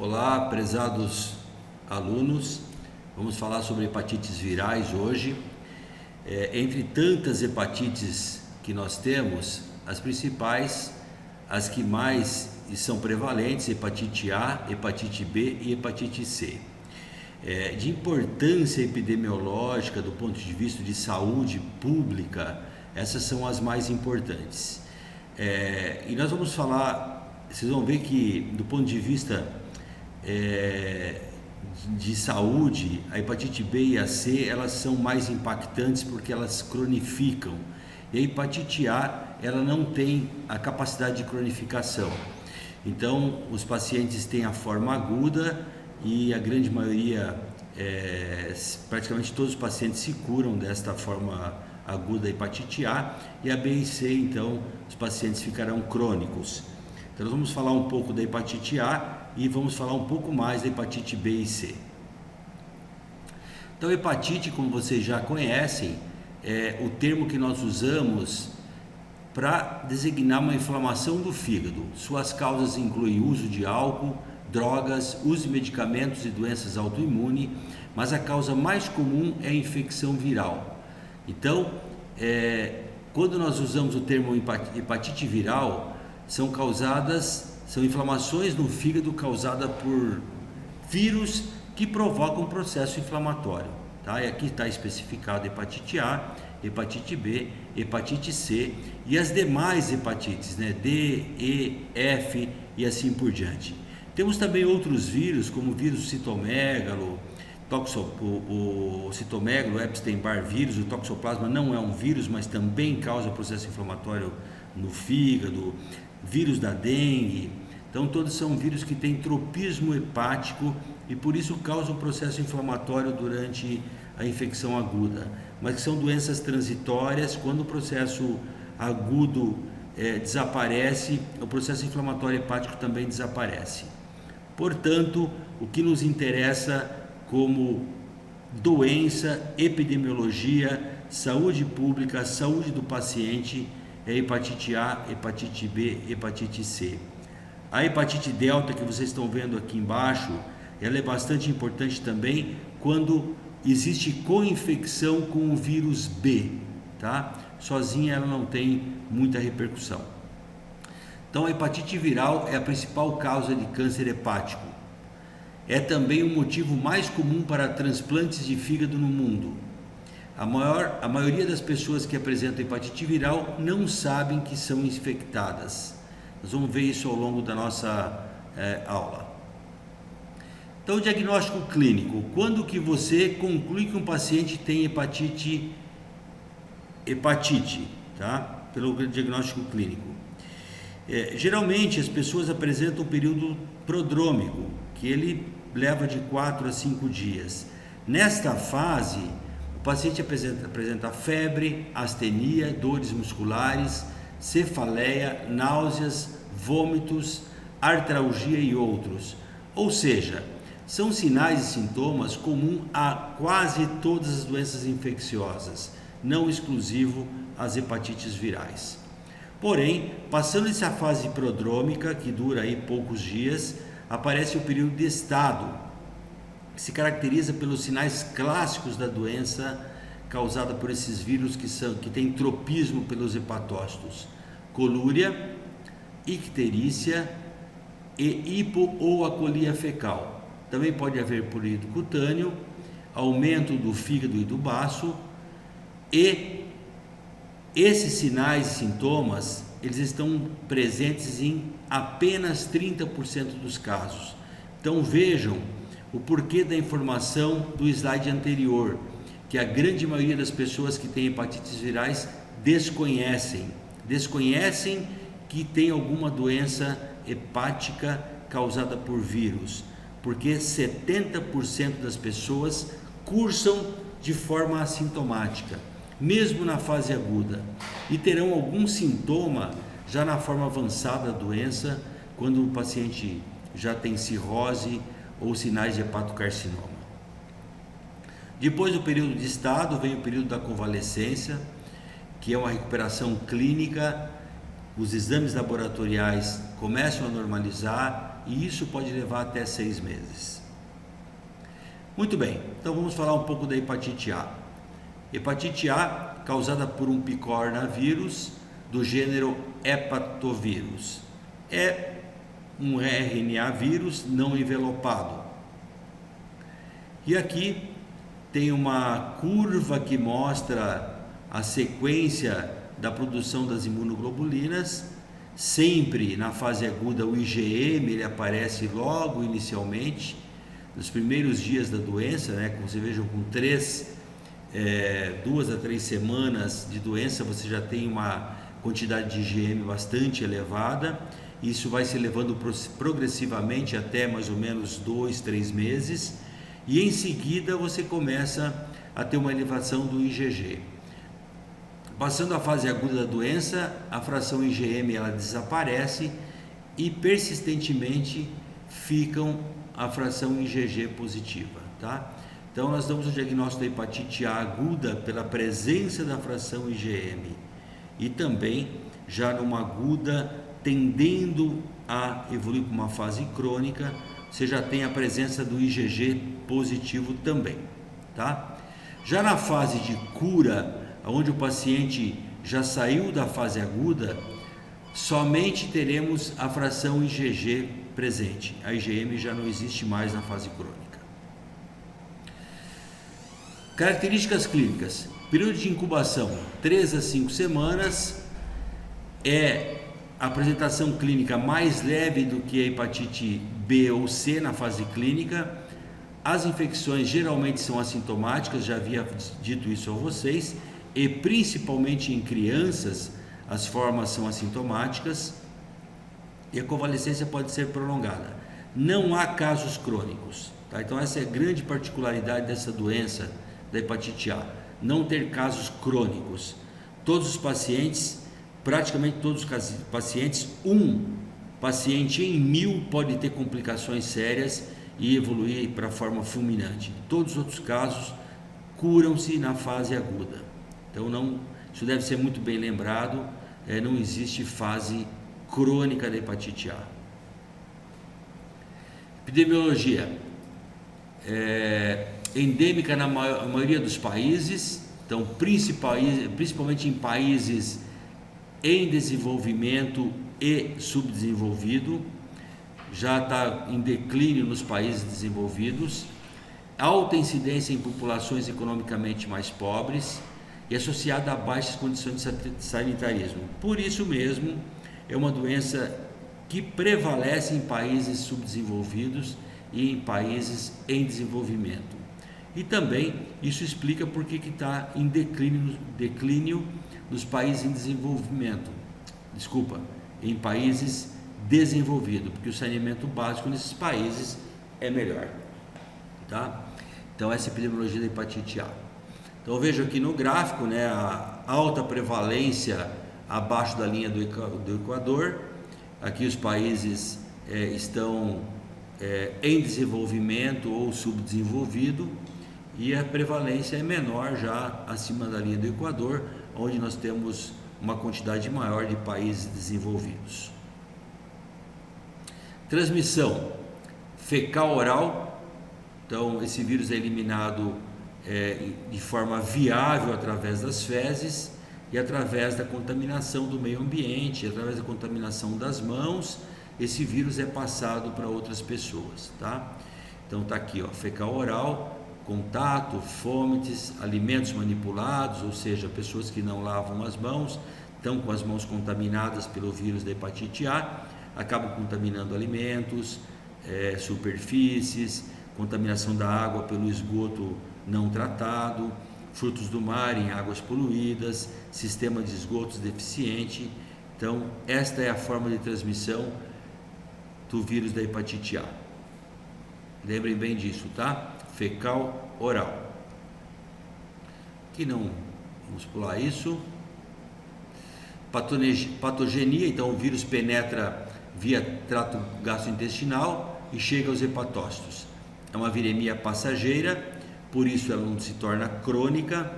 Olá, prezados alunos, vamos falar sobre hepatites virais hoje. Entre tantas hepatites que nós temos, as principais, as que mais são prevalentes, hepatite A, hepatite B e hepatite C. De importância epidemiológica do ponto de vista de saúde pública, essas são as mais importantes. E nós vamos falar, vocês vão ver que do ponto de vista de saúde, a hepatite B e a C, elas são mais impactantes porque elas cronificam. E a hepatite A, ela não tem a capacidade de cronificação. Então, os pacientes têm a forma aguda e a grande maioria, praticamente todos os pacientes se curam desta forma aguda da hepatite A, e a B e C, então, os pacientes ficarão crônicos. Então, nós vamos falar um pouco da hepatite A e vamos falar um pouco mais da hepatite B e C. Então, hepatite, como vocês já conhecem, é o termo que nós usamos para designar uma inflamação do fígado. Suas causas incluem uso de álcool, drogas, uso de medicamentos e doenças autoimunes, mas a causa mais comum é a infecção viral. Então, quando nós usamos o termo hepatite viral, são inflamações no fígado causadas por vírus que provocam um processo inflamatório, tá? E aqui está especificado hepatite A, hepatite B, hepatite C e as demais hepatites, né? D, E, F e assim por diante. Temos também outros vírus, como o vírus citomegalo, o citomegalo, Epstein-Barr vírus, o toxoplasma não é um vírus, mas também causa processo inflamatório no fígado, vírus da dengue. Então todos são vírus que têm tropismo hepático e por isso causam processo inflamatório durante a infecção aguda, mas que são doenças transitórias. Quando o processo agudo desaparece, o processo inflamatório hepático também desaparece. Portanto, o que nos interessa como doença, epidemiologia, saúde pública, saúde do paciente é hepatite A, hepatite B, hepatite C. A hepatite delta que vocês estão vendo aqui embaixo, ela é bastante importante também quando existe co-infecção com o vírus B, tá? Sozinha ela não tem muita repercussão. Então a hepatite viral é a principal causa de câncer hepático. É também o motivo mais comum para transplantes de fígado no mundo. A maioria das pessoas que apresentam hepatite viral não sabem que são infectadas. Nós vamos ver isso ao longo da nossa aula. Então, o diagnóstico clínico. Quando que você conclui que um paciente tem hepatite, tá? Pelo diagnóstico clínico. Geralmente, as pessoas apresentam um período prodrômico, que ele leva de 4 a 5 dias. Nesta fase, o paciente apresenta febre, astenia, dores musculares, cefaleia, náuseas, vômitos, artralgia e outros. Ou seja, são sinais e sintomas comuns a quase todas as doenças infecciosas, não exclusivo às hepatites virais. Porém, passando essa fase prodrômica, que dura aí poucos dias, aparece o período de estado, que se caracteriza pelos sinais clássicos da doença causada por esses vírus que têm tropismo pelos hepatócitos: colúria, icterícia e hipo ou acolia fecal. Também pode haver prurido cutâneo, aumento do fígado e do baço, e esses sinais e sintomas, eles estão presentes em apenas 30% dos casos. Então vejam o porquê da informação do slide anterior, que a grande maioria das pessoas que têm hepatites virais desconhecem que tem alguma doença hepática causada por vírus, porque 70% das pessoas cursam de forma assintomática, mesmo na fase aguda, e terão algum sintoma já na forma avançada da doença, quando o paciente já tem cirrose ou sinais de hepatocarcinoma. Depois do período de estado, vem o período da convalescência, que é uma recuperação clínica. Os exames laboratoriais começam a normalizar, e isso pode levar até 6 meses. Muito bem, então vamos falar um pouco da hepatite A. Hepatite A causada por um picornavírus do gênero hepatovírus. É um RNA vírus não envelopado. E aqui tem uma curva que mostra a sequência da produção das imunoglobulinas. Sempre na fase aguda o IgM ele aparece logo inicialmente, nos primeiros dias da doença, né? Como vocês vejam, com 2 a 3 semanas de doença você já tem uma quantidade de IgM bastante elevada. Isso vai se elevando progressivamente até mais ou menos 2, 3 meses, e em seguida você começa a ter uma elevação do IgG. Passando a fase aguda da doença, a fração IgM ela desaparece e persistentemente ficam a fração IgG positiva, tá? Então nós damos o diagnóstico da hepatite A aguda pela presença da fração IgM e também já numa aguda tendendo a evoluir para uma fase crônica, você já tem a presença do IgG positivo também, tá? Já na fase de cura, onde o paciente já saiu da fase aguda, somente teremos a fração IgG presente. A IgM já não existe mais na fase crônica. Características clínicas. Período de incubação, 3 a 5 semanas. É a apresentação clínica mais leve do que a hepatite B ou C na fase clínica. As infecções geralmente são assintomáticas, já havia dito isso a vocês, e principalmente em crianças as formas são assintomáticas e a convalescência pode ser prolongada. Não há casos crônicos, tá? Então essa é a grande particularidade dessa doença da hepatite A, não ter casos crônicos. Todos os pacientes, praticamente todos os pacientes, um paciente em 1000 pode ter complicações sérias e evoluir para a forma fulminante. Todos os outros casos curam-se na fase aguda. Então não, isso deve ser muito bem lembrado, não existe fase crônica da hepatite A. Epidemiologia. Endêmica na maioria dos países, então principalmente em países em desenvolvimento e subdesenvolvido, já está em declínio nos países desenvolvidos, alta incidência em populações economicamente mais pobres e associada a baixas condições de sanitarismo. Por isso mesmo, é uma doença que prevalece em países subdesenvolvidos e em países em desenvolvimento. E também isso explica por que está em declínio nos países em desenvolvimento. Em países desenvolvidos, porque o saneamento básico nesses países é melhor, tá? Então essa é a epidemiologia da hepatite A. Então veja aqui no gráfico, né, a alta prevalência abaixo da linha do Equador. Aqui os países estão em desenvolvimento ou subdesenvolvido, e a prevalência é menor já acima da linha do Equador, onde nós temos uma quantidade maior de países desenvolvidos. Transmissão fecal-oral. Então esse vírus é eliminado de forma viável através das fezes e através da contaminação do meio ambiente, através da contaminação das mãos, esse vírus é passado para outras pessoas, tá? Então tá aqui, ó, fecal-oral, contato, fomites, alimentos manipulados, ou seja, pessoas que não lavam as mãos, estão com as mãos contaminadas pelo vírus da hepatite A, acabam contaminando alimentos, superfícies, contaminação da água pelo esgoto não tratado, frutos do mar em águas poluídas, sistema de esgotos deficiente. Então, esta é a forma de transmissão do vírus da hepatite A. Lembrem bem disso, tá? Fecal oral. Aqui não, vamos pular isso. Patogenia, então o vírus penetra via trato gastrointestinal e chega aos hepatócitos. É uma viremia passageira, por isso ela não se torna crônica,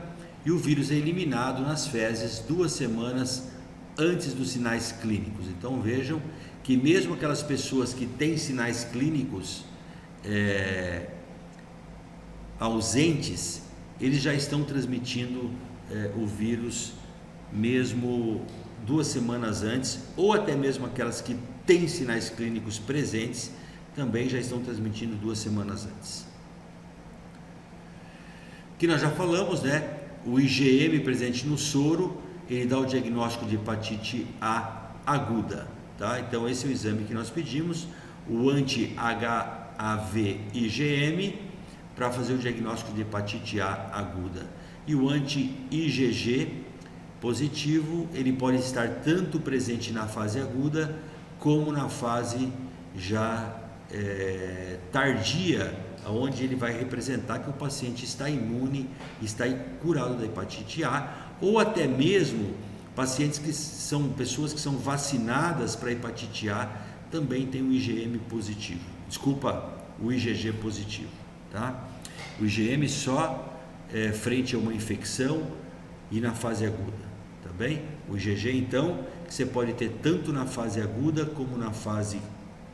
e o vírus é eliminado nas fezes 2 semanas antes dos sinais clínicos. Então vejam que mesmo aquelas pessoas que têm sinais clínicos ausentes, eles já estão transmitindo o vírus mesmo 2 semanas antes, ou até mesmo aquelas que têm sinais clínicos presentes, também já estão transmitindo 2 semanas antes. Que nós já falamos, né? O IgM presente no soro, ele dá o diagnóstico de hepatite A aguda, tá? Então esse é o exame que nós pedimos, o anti-HAV IgM, para fazer o diagnóstico de hepatite A aguda. E o anti-IgG positivo, ele pode estar tanto presente na fase aguda, como na fase já tardia, onde ele vai representar que o paciente está imune, está curado da hepatite A, ou até mesmo pacientes que são pessoas que são vacinadas para hepatite A, também tem o IgM positivo, o IgG positivo, tá? O IgM só frente a uma infecção e na fase aguda, tá bem? O IgG, então, que você pode ter tanto na fase aguda como na fase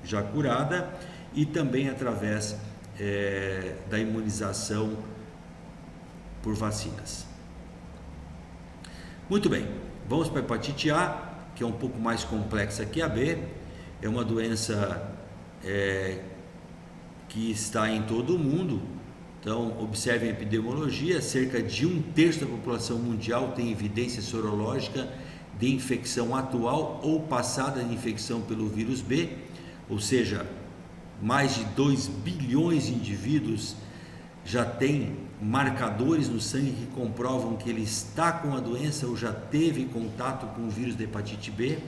já curada, e também através da imunização por vacinas. Muito bem, vamos para a hepatite A, que é um pouco mais complexa que a B. É uma doença que está em todo o mundo. Então, observe a epidemiologia, cerca de 1/3 da população mundial tem evidência sorológica de infecção atual ou passada de infecção pelo vírus B, ou seja, mais de 2 bilhões de indivíduos já têm marcadores no sangue que comprovam que ele está com a doença ou já teve contato com o vírus da hepatite B,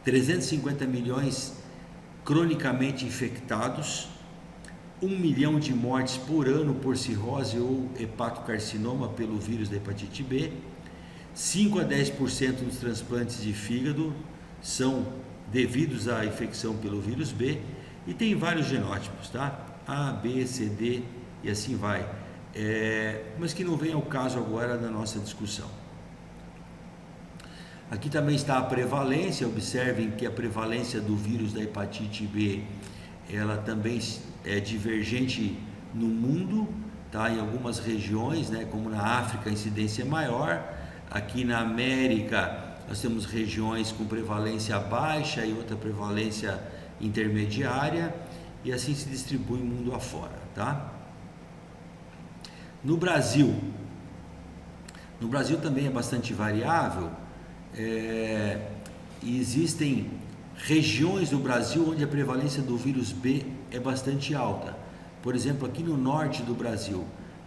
350 milhões cronicamente infectados, 1 milhão de mortes por ano por cirrose ou hepatocarcinoma pelo vírus da hepatite B, 5 a 10% dos transplantes de fígado são devidos à infecção pelo vírus B, e tem vários genótipos, tá? A, B, C, D e assim vai, mas que não vem ao caso agora da nossa discussão. Aqui também está a prevalência. Observem que a prevalência do vírus da hepatite B, ela também é divergente no mundo, tá? Em algumas regiões, né, como na África, a incidência é maior. Aqui na América nós temos regiões com prevalência baixa e outra prevalência intermediária, e assim se distribui o mundo afora, tá? No Brasil também é bastante variável. Existem regiões do Brasil onde a prevalência do vírus B é bastante alta. Por exemplo, aqui no norte do Brasil,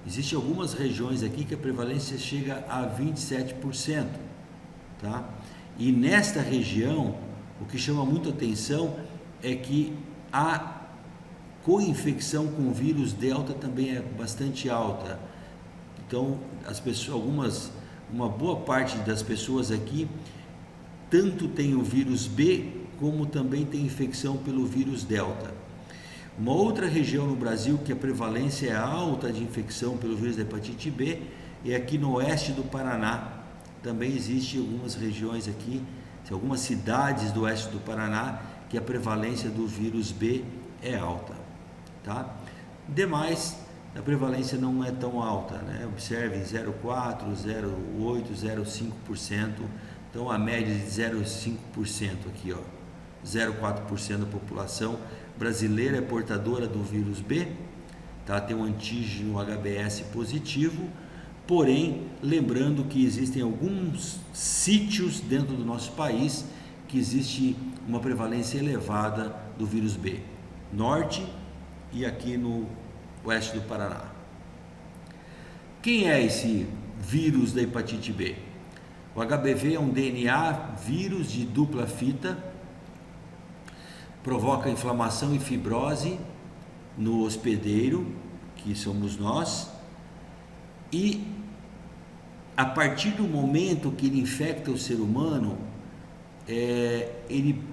existem algumas regiões aqui que a prevalência chega a 27%, tá? E nesta região, o que chama muito atenção é que a co-infecção com o vírus delta também é bastante alta. Então, uma boa parte das pessoas aqui tanto tem o vírus B como também tem infecção pelo vírus delta. Uma outra região no Brasil que a prevalência é alta de infecção pelo vírus da hepatite B é aqui no oeste do Paraná. Também existem algumas regiões aqui, algumas cidades do oeste do Paraná, que a prevalência do vírus B é alta, tá? Demais, a prevalência não é tão alta, né? Observe 0,4%, 0,8%, 0,5%, então a média de 0,5% aqui, ó, 0,4% da população brasileira é portadora do vírus B, tá? Tem um antígeno HBS positivo, porém, lembrando que existem alguns sítios dentro do nosso país que existe uma prevalência elevada do vírus B, norte e aqui no oeste do Paraná. Quem é esse vírus da hepatite B? O HBV é um DNA vírus de dupla fita, provoca inflamação e fibrose no hospedeiro, que somos nós, e a partir do momento que ele infecta o ser humano, ele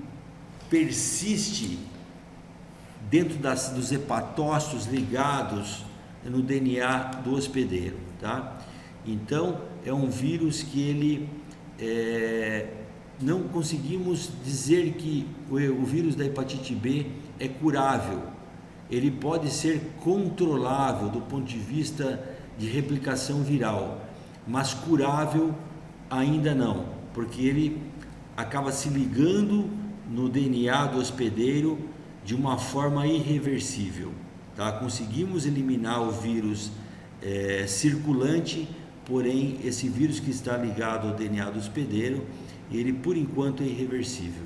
persiste dentro dos hepatócitos ligados no DNA do hospedeiro, tá? Então, é um vírus que ele não conseguimos dizer que o vírus da hepatite B é curável. Ele pode ser controlável do ponto de vista de replicação viral, mas curável ainda não, porque ele acaba se ligando no DNA do hospedeiro de uma forma irreversível. Tá? Conseguimos eliminar o vírus circulante, porém esse vírus que está ligado ao DNA do hospedeiro, ele por enquanto é irreversível.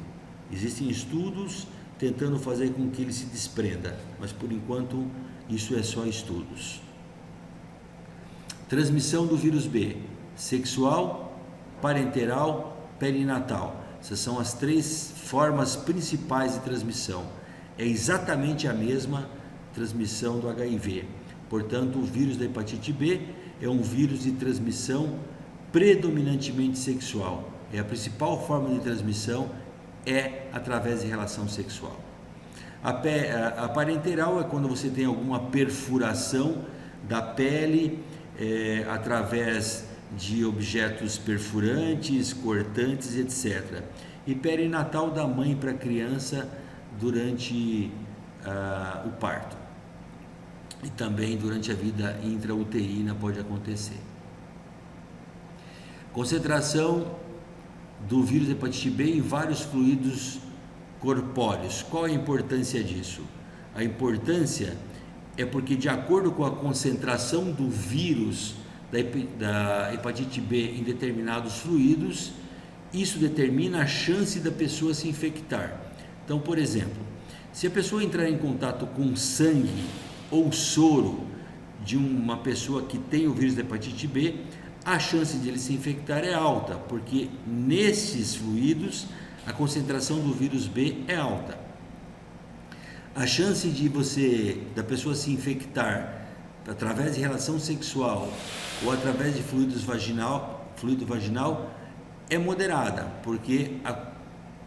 Existem estudos tentando fazer com que ele se desprenda, mas por enquanto isso é só estudos. Transmissão do vírus B: sexual, parenteral, perinatal. Essas são as 3 formas principais de transmissão. É exatamente a mesma transmissão do HIV. Portanto, o vírus da hepatite B é um vírus de transmissão predominantemente sexual. A principal forma de transmissão é através de relação sexual. A parenteral é quando você tem alguma perfuração da pele através de objetos perfurantes, cortantes, etc. E perinatal da mãe para a criança durante o parto. E também durante a vida intrauterina pode acontecer. Concentração do vírus hepatite B em vários fluidos corpóreos. Qual a importância disso? A importância é porque, de acordo com a concentração do vírus da hepatite B em determinados fluidos, isso determina a chance da pessoa se infectar. Então, por exemplo, se a pessoa entrar em contato com sangue ou soro de uma pessoa que tem o vírus da hepatite B, a chance de ele se infectar é alta, porque nesses fluidos a concentração do vírus B é alta. A chance da pessoa se infectar através de relação sexual ou através de fluido vaginal é moderada, porque a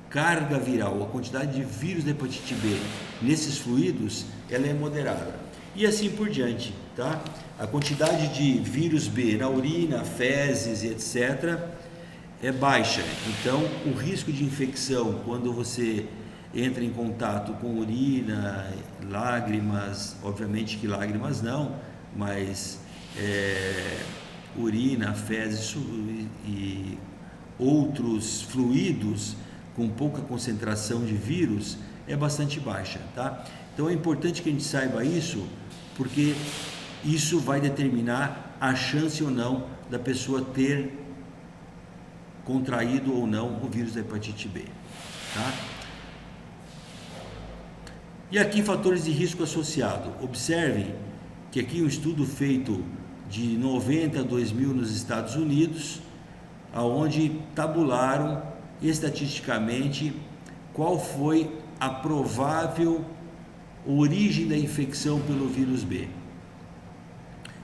carga viral, a quantidade de vírus da hepatite B nesses fluidos, ela é moderada. E assim por diante, tá? A quantidade de vírus B na urina, fezes e etc. é baixa. Então, o risco de infecção quando você entra em contato com urina, lágrimas, obviamente que lágrimas não, mas urina, fezes e outros fluidos com pouca concentração de vírus é bastante baixa, tá? Então é importante que a gente saiba isso, porque isso vai determinar a chance ou não da pessoa ter contraído ou não o vírus da hepatite B, tá? E aqui fatores de risco associado. Observem que aqui um estudo feito de 90 a 2000 nos Estados Unidos, aonde tabularam estatisticamente qual foi a provável origem da infecção pelo vírus B.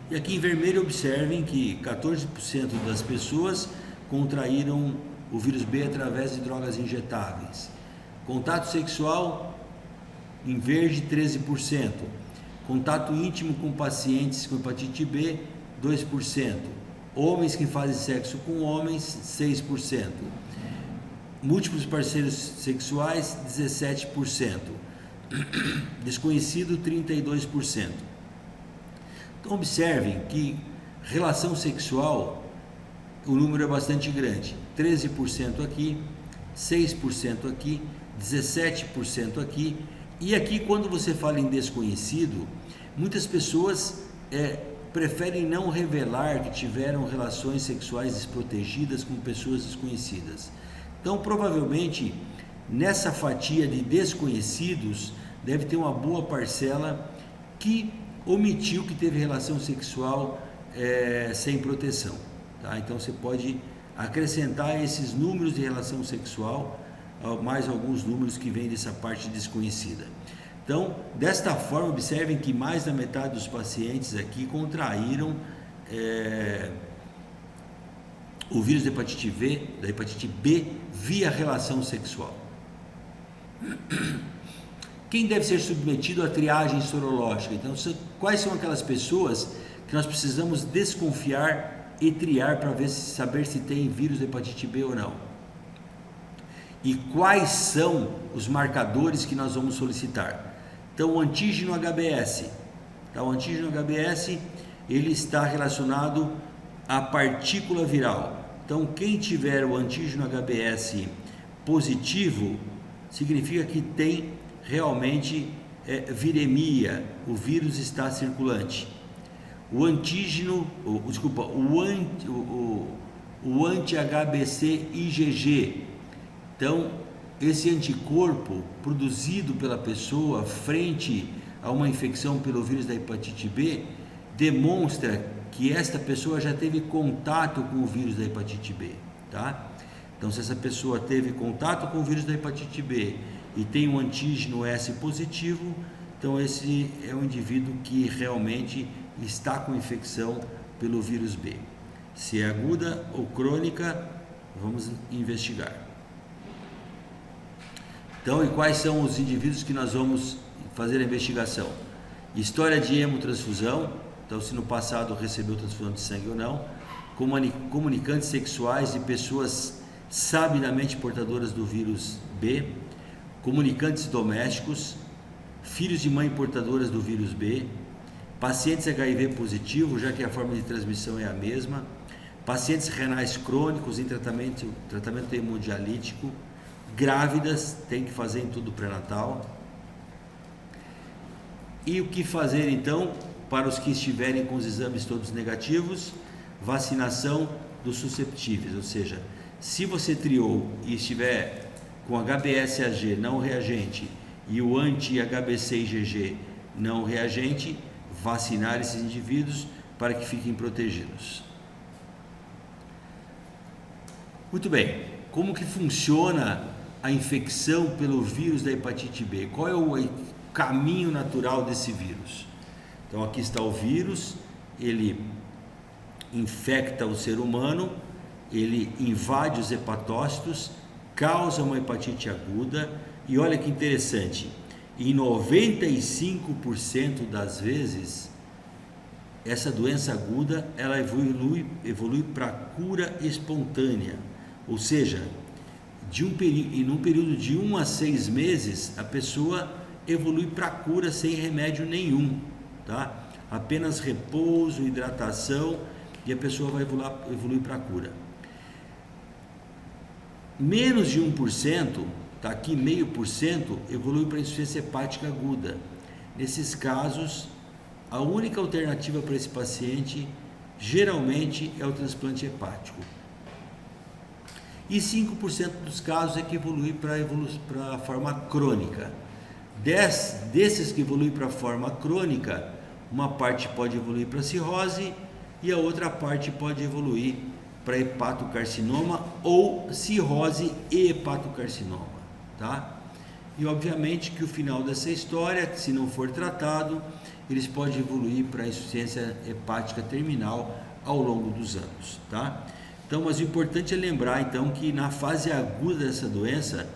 E aqui em vermelho observem que 14% das pessoas contraíram o vírus B através de drogas injetáveis. Contato sexual, em verde, 13%. Contato íntimo com pacientes com hepatite B, 2%. Homens que fazem sexo com homens, 6%. Múltiplos parceiros sexuais, 17%. Desconhecido, 32%. Então observem que relação sexual, o número é bastante grande. 13% aqui, 6% aqui, 17% aqui. E aqui, quando você fala em desconhecido, muitas pessoas preferem não revelar que tiveram relações sexuais desprotegidas com pessoas desconhecidas. Então, provavelmente, nessa fatia de desconhecidos, deve ter uma boa parcela que omitiu que teve relação sexual sem proteção. Tá? Então, você pode acrescentar esses números de relação sexual, mais alguns números que vêm dessa parte desconhecida. Então, desta forma, observem que mais da metade dos pacientes aqui contraíram o vírus da hepatite B via relação sexual. Quem deve ser submetido à triagem sorológica? Então, quais são aquelas pessoas que nós precisamos desconfiar e triar para saber se tem vírus da hepatite B ou não? E quais são os marcadores que nós vamos solicitar? Então, o antígeno HBS. Tá? O antígeno HBS ele está relacionado à partícula viral. Então, quem tiver o antígeno HBS positivo, significa que tem realmente viremia, o vírus está circulante. O antígeno, o anti-HBC IgG. Então, esse anticorpo produzido pela pessoa frente a uma infecção pelo vírus da hepatite B demonstra que esta pessoa já teve contato com o vírus da hepatite B, tá? Então, se essa pessoa teve contato com o vírus da hepatite B e tem um antígeno S positivo, então esse é um indivíduo que realmente está com infecção pelo vírus B. Se é aguda ou crônica, vamos investigar. Então, e quais são os indivíduos que nós vamos fazer a investigação? História de hemotransfusão, então se no passado recebeu transfusão de sangue ou não, comunicantes sexuais de pessoas sabidamente portadoras do vírus B, comunicantes domésticos, filhos de mãe portadoras do vírus B, pacientes HIV positivo, já que a forma de transmissão é a mesma, pacientes renais crônicos em tratamento hemodialítico, grávidas, tem que fazer em tudo pré-natal. E o que fazer então para os que estiverem com os exames todos negativos? Vacinação dos susceptíveis, ou seja, se você triou e estiver com HBsAg não reagente e o anti-HBC IgG não reagente, vacinar esses indivíduos para que fiquem protegidos. Muito bem, como que funciona a infecção pelo vírus da hepatite B? Qual é o caminho natural desse vírus? Então aqui está o vírus, ele infecta o ser humano, ele invade os hepatócitos, causa uma hepatite aguda e olha que interessante, em 95% das vezes essa doença aguda ela evolui para cura espontânea, ou seja, em um período de 1 a 6 meses a pessoa evolui para cura sem remédio nenhum, tá? Apenas repouso, hidratação e a pessoa vai evoluir para cura. Menos de 1%, tá aqui 0,5%, evolui para insuficiência hepática aguda. Nesses casos, a única alternativa para esse paciente geralmente é o transplante hepático. E 5% dos casos é que evolui para a forma crônica. Desses que evoluem para a forma crônica, uma parte pode evoluir para cirrose e a outra parte pode evoluir para hepatocarcinoma ou cirrose e hepatocarcinoma, tá? E obviamente que o final dessa história, se não for tratado, eles podem evoluir para insuficiência hepática terminal ao longo dos anos, tá? Então, mas o importante é lembrar então que na fase aguda dessa doença,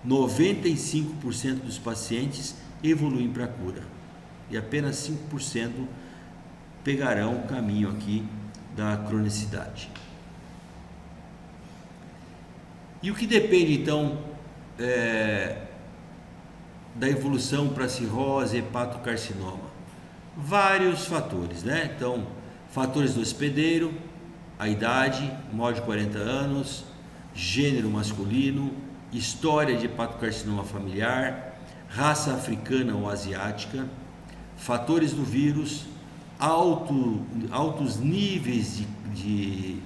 95% dos pacientes evoluem para a cura e apenas 5% pegarão o caminho aqui da cronicidade. E o que depende então da evolução para cirrose e hepatocarcinoma? Vários fatores, né? Então, fatores do hospedeiro, a idade, maior de 40 anos, gênero masculino, história de hepatocarcinoma familiar, raça africana ou asiática, fatores do vírus, altos níveis de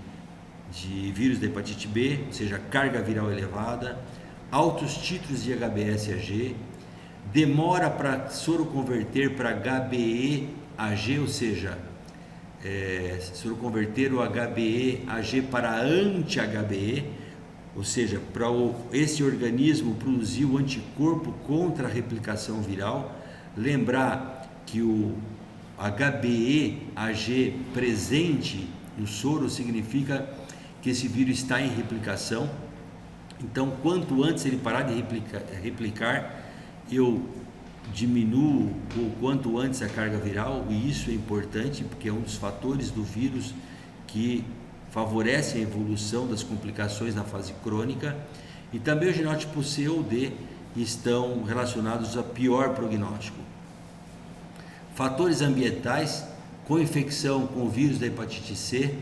vírus da hepatite B, ou seja, carga viral elevada, altos titros de HBsAg, demora para soro converter para HBeAg, ou seja, soro converter o HBeAg para anti-HBe, ou seja, para esse organismo produzir o anticorpo contra a replicação viral. Lembrar que o HBeAg presente no soro significa que esse vírus está em replicação. Então, quanto antes ele parar de replicar, eu diminuo o quanto antes a carga viral, e isso é importante porque é um dos fatores do vírus que favorece a evolução das complicações na fase crônica. E também o genótipo C ou D estão relacionados a pior prognóstico. Fatores ambientais com infecção com vírus da hepatite C,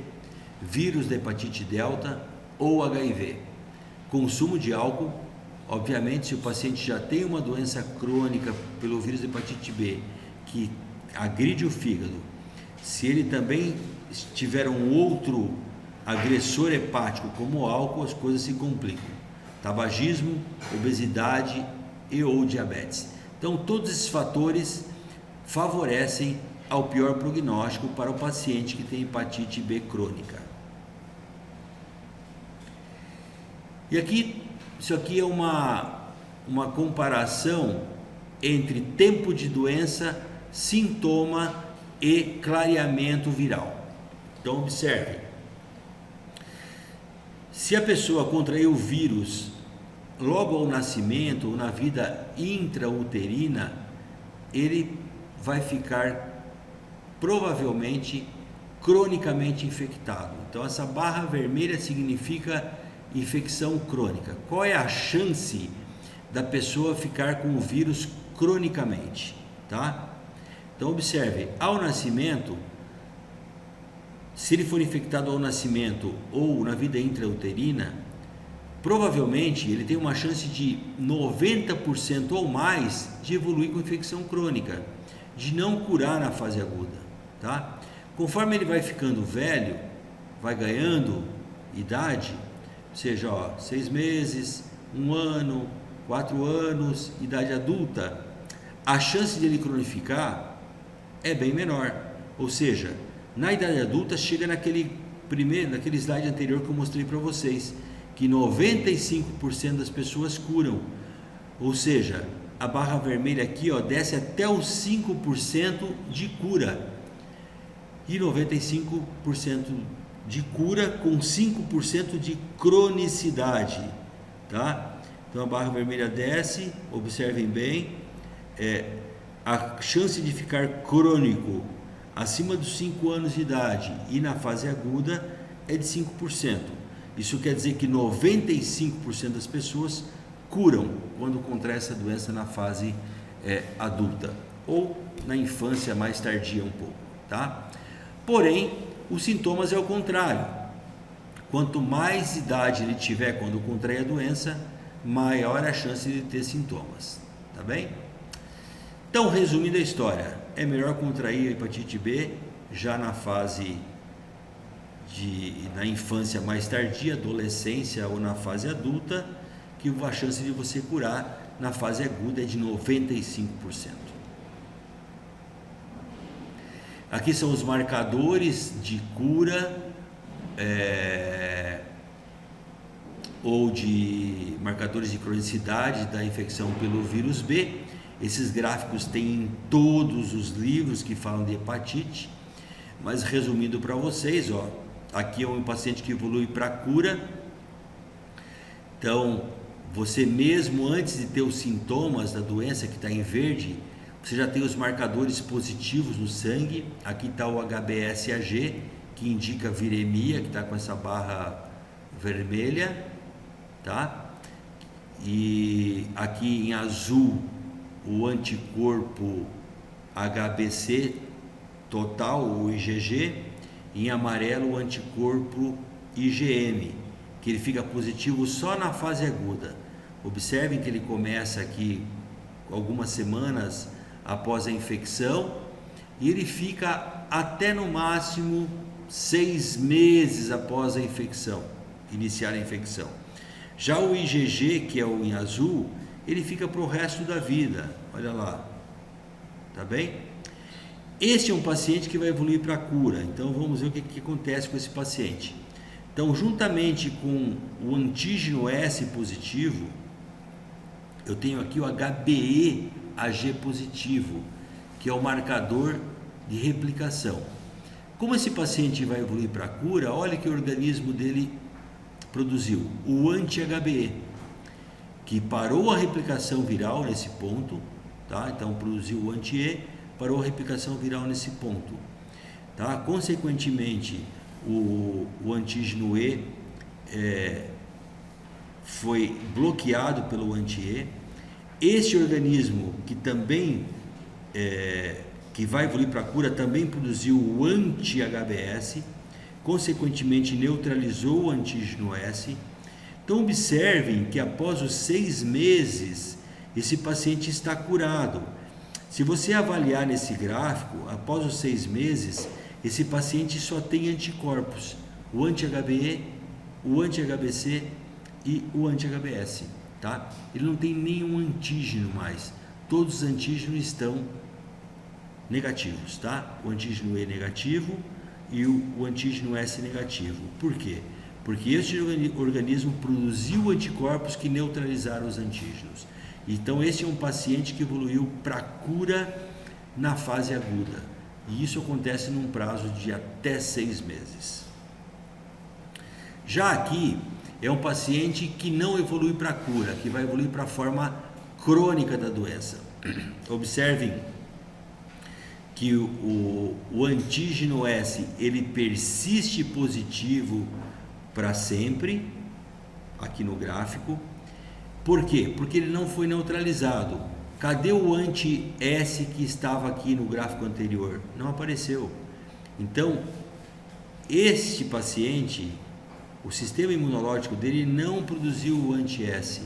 vírus da hepatite delta ou HIV. Consumo de álcool, obviamente, se o paciente já tem uma doença crônica pelo vírus da hepatite B que agride o fígado, se ele também tiver um outro agressor hepático como o álcool, as coisas se complicam. Tabagismo, obesidade e ou diabetes. Então, todos esses fatores favorecem ao pior prognóstico para o paciente que tem hepatite B crônica. E aqui, isso aqui é uma comparação entre tempo de doença, sintoma e clareamento viral. Então, observe. Se a pessoa contraiu o vírus logo ao nascimento ou na vida intrauterina, ele vai ficar provavelmente cronicamente infectado. Então, essa barra vermelha significa infecção crônica. Qual é a chance da pessoa ficar com o vírus cronicamente, tá? Então, observe, ao nascimento, se ele for infectado ao nascimento ou na vida intrauterina, provavelmente ele tem uma chance de 90% ou mais de evoluir com infecção crônica, de não curar na fase aguda, tá? Conforme ele vai ficando velho, vai ganhando idade, seja 6 meses, 1 ano, 4 anos, idade adulta, a chance de ele cronificar é bem menor. Ou seja, na idade adulta chega naquele slide anterior que eu mostrei para vocês, que 95% das pessoas curam. Ou seja, a barra vermelha aqui desce até os 5% de cura. E 95% de cura com 5% de cronicidade, tá? Então a barra vermelha desce, observem bem, a chance de ficar crônico acima dos 5 anos de idade e na fase aguda é de 5%. Isso quer dizer que 95% das pessoas curam quando contrai essa doença na fase adulta ou na infância mais tardia um pouco, tá? Porém, os sintomas é o contrário. Quanto mais idade ele tiver quando contrai a doença, maior a chance de ter sintomas, tá bem? Então, resumindo a história, é melhor contrair a hepatite B já na fase na infância mais tardia, adolescência ou na fase adulta, que a chance de você curar na fase aguda é de 95%. Aqui são os marcadores de cura ou de marcadores de cronicidade da infecção pelo vírus B. Esses gráficos tem em todos os livros que falam de hepatite, mas resumindo para vocês, aqui é um paciente que evolui para cura. Então, você mesmo antes de ter os sintomas da doença que está em verde, você já tem os marcadores positivos no sangue. Aqui está o HBsAg, que indica viremia, que está com essa barra vermelha, tá? E aqui em azul o anticorpo HBC total, o IgG, em amarelo o anticorpo IgM, que ele fica positivo só na fase aguda. Observem que ele começa aqui algumas semanas após a infecção e ele fica até no máximo 6 meses após a infecção, iniciar a infecção. Já o IgG, que é o em azul, ele fica para o resto da vida, olha lá, tá bem? Este é um paciente que vai evoluir para a cura, então vamos ver o que acontece com esse paciente. Então, juntamente com o antígeno S positivo, eu tenho aqui o HBeAg positivo, que é o marcador de replicação. Como esse paciente vai evoluir para a cura, olha que o organismo dele produziu o anti-HBe, que parou a replicação viral nesse ponto, tá? Então produziu o anti-E, parou a replicação viral nesse ponto, tá? Consequentemente, o antígeno E foi bloqueado pelo anti-E. Este organismo que também que vai evoluir para a cura também produziu o anti-HBS, consequentemente neutralizou o antígeno S. Então observem que após os 6 meses esse paciente está curado. Se você avaliar nesse gráfico, após os 6 meses, esse paciente só tem anticorpos, o anti-HBE, o anti-HBC e o anti-HBS, tá? Ele não tem nenhum antígeno mais, todos os antígenos estão negativos, tá? O antígeno E negativo e o antígeno S negativo. Por quê? Porque este organismo produziu anticorpos que neutralizaram os antígenos. Então esse é um paciente que evoluiu para cura na fase aguda. E isso acontece num prazo de até 6 meses. Já aqui é um paciente que não evolui para cura, que vai evoluir para a forma crônica da doença. Observem que o antígeno S ele persiste positivo para sempre, aqui no gráfico. Por quê? Porque ele não foi neutralizado. Cadê o anti-S que estava aqui no gráfico anterior? Não apareceu. Então, este paciente, o sistema imunológico dele não produziu o anti-S,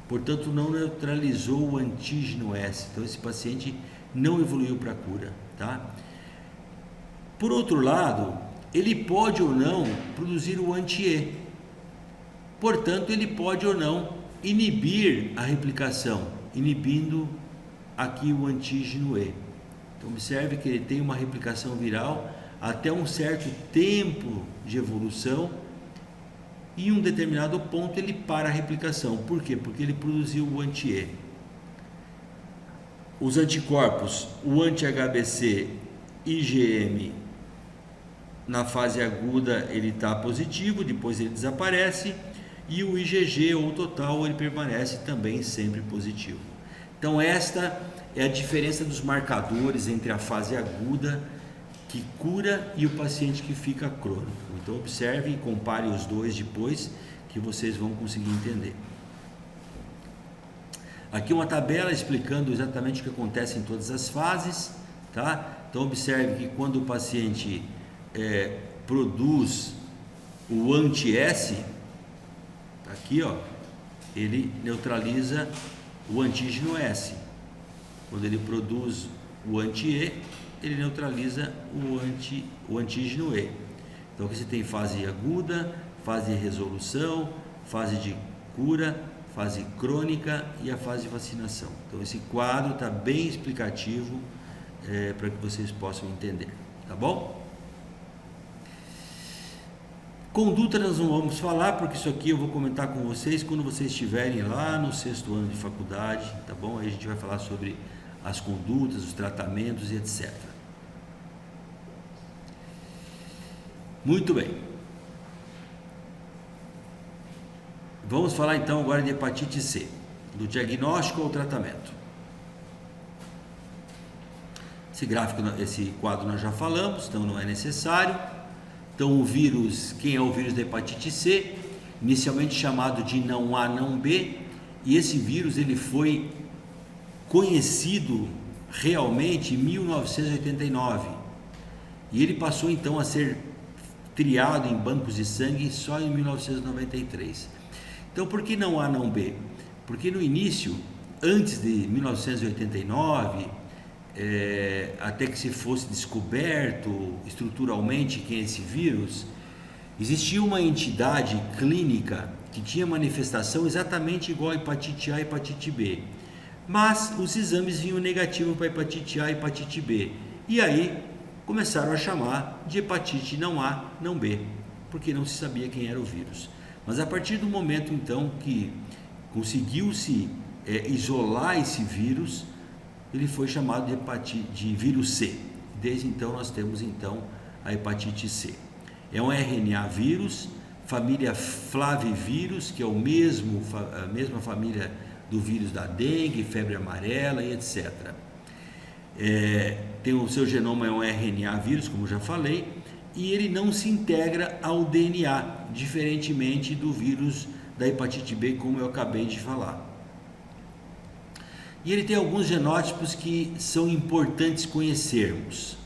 portanto não neutralizou o antígeno S. Então esse paciente não evoluiu para a cura, tá? Por outro lado, ele pode ou não produzir o anti-E. Portanto, ele pode ou não inibir a replicação, inibindo aqui o antígeno E. Então observe que ele tem uma replicação viral até um certo tempo de evolução e em um determinado ponto ele para a replicação. Por quê? Porque ele produziu o anti-E. Os anticorpos, o anti-HBC, IgM, na fase aguda ele está positivo, depois ele desaparece, e o IgG ou total ele permanece também sempre positivo. Então esta é a diferença dos marcadores entre a fase aguda que cura e o paciente que fica crônico. Então observe e compare os dois depois que vocês vão conseguir entender. Aqui uma tabela explicando exatamente o que acontece em todas as fases, tá? Então observe que quando o paciente produz o anti-S, aqui ó, ele neutraliza o antígeno S. Quando ele produz o anti-E, ele neutraliza o antígeno E. Então aqui você tem fase aguda, fase de resolução, fase de cura, fase crônica e a fase de vacinação. Então esse quadro está bem explicativo para que vocês possam entender, tá bom? Conduta nós não vamos falar, porque isso aqui eu vou comentar com vocês quando vocês estiverem lá no 6º ano de faculdade, tá bom? Aí a gente vai falar sobre as condutas, os tratamentos e etc. Muito bem. Vamos falar então agora de hepatite C, do diagnóstico ao tratamento. Esse gráfico, esse quadro nós já falamos, então não é necessário. Então o vírus, quem é o vírus da hepatite C? Inicialmente chamado de não A, não B, e esse vírus ele foi conhecido realmente em 1989. E ele passou então a ser triado em bancos de sangue só em 1993. Então por que não A, não B? Porque no início, antes de 1989, até que se fosse descoberto estruturalmente quem é esse vírus, existia uma entidade clínica que tinha manifestação exatamente igual a hepatite A e hepatite B, mas os exames vinham negativos para hepatite A e hepatite B, e aí começaram a chamar de hepatite não A, não B, porque não se sabia quem era o vírus. Mas a partir do momento então que conseguiu-se isolar esse vírus, ele foi chamado de vírus C. Desde então nós temos então a hepatite C. É um RNA vírus, família flavivírus, que é a mesma família do vírus da dengue, febre amarela e etc. Tem o seu genoma, é um RNA vírus, como já falei, e ele não se integra ao DNA, diferentemente do vírus da hepatite B, como eu acabei de falar. E ele tem alguns genótipos que são importantes conhecermos.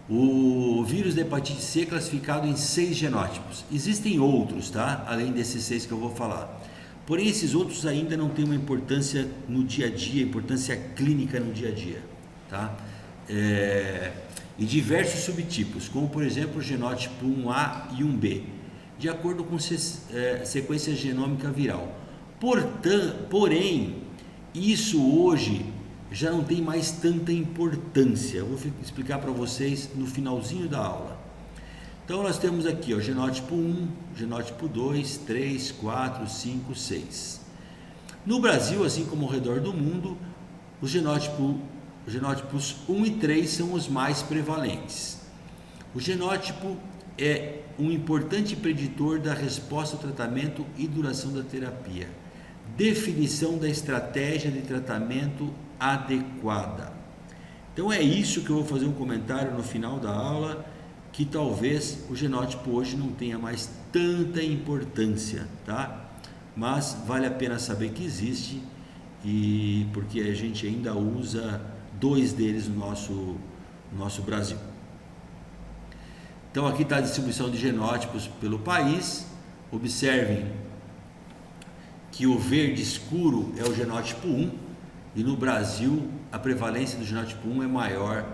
O vírus da hepatite C é classificado em 6 genótipos. Existem outros, tá? Além desses 6 que eu vou falar. Porém, esses outros ainda não têm uma importância no dia a dia, importância clínica no dia a dia, tá? E diversos subtipos, como por exemplo o genótipo 1A e 1B, de acordo com sequência genômica viral. Porém, isso hoje já não tem mais tanta importância. Eu vou explicar para vocês no finalzinho da aula. Então nós temos aqui o genótipo 1, genótipo 2, 3, 4, 5, 6. No Brasil, assim como ao redor do mundo, os genótipos 1 e 3 são os mais prevalentes. O genótipo é um importante preditor da resposta ao tratamento e duração da terapia. Definição da estratégia de tratamento adequada. Então é isso que eu vou fazer um comentário no final da aula, que talvez o genótipo hoje não tenha mais tanta importância, tá? Mas vale a pena saber que existe, e porque a gente ainda usa 2 deles no nosso Brasil. Então aqui está a distribuição de genótipos pelo país. Observem que o verde escuro é o genótipo 1, e no Brasil a prevalência do genótipo 1 é maior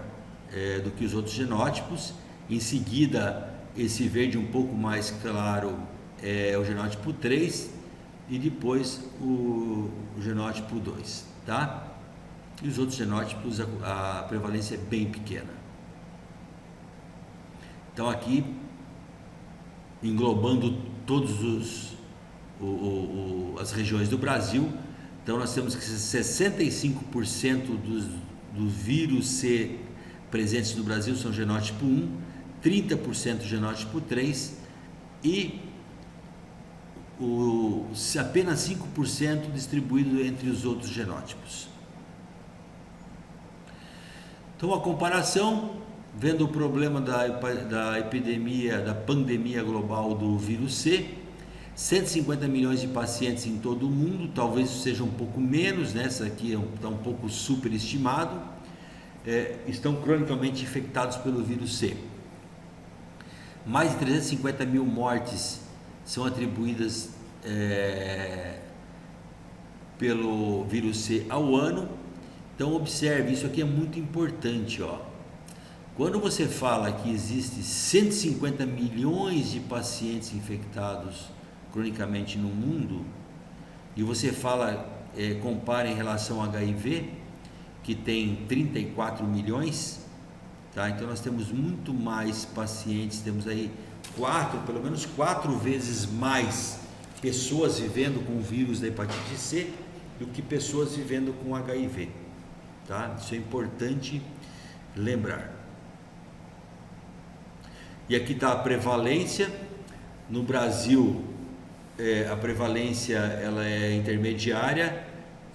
do que os outros genótipos. Em seguida, esse verde um pouco mais claro é o genótipo 3, e depois o genótipo 2, tá? E os outros genótipos a prevalência é bem pequena. Então aqui, englobando todos as regiões do Brasil, então nós temos que 65% dos vírus C presentes no Brasil são genótipo 1, 30% genótipo 3 e apenas 5% distribuído entre os outros genótipos. Então a comparação, vendo o problema da epidemia, da pandemia global do vírus C, 150 milhões de pacientes em todo o mundo, talvez seja um pouco menos, né? Essa aqui está um pouco superestimado, estão cronicamente infectados pelo vírus C. Mais de 350 mil mortes são atribuídas pelo vírus C ao ano. Então observe, isso aqui é muito importante, ó. Quando você fala que existe 150 milhões de pacientes infectados cronicamente no mundo, e você fala, compara em relação ao HIV, que tem 34 milhões, tá? Então nós temos muito mais pacientes, temos aí pelo menos 4 vezes mais pessoas vivendo com o vírus da hepatite C do que pessoas vivendo com HIV, tá? Isso é importante lembrar. E aqui está a prevalência. No Brasil, a prevalência ela é intermediária.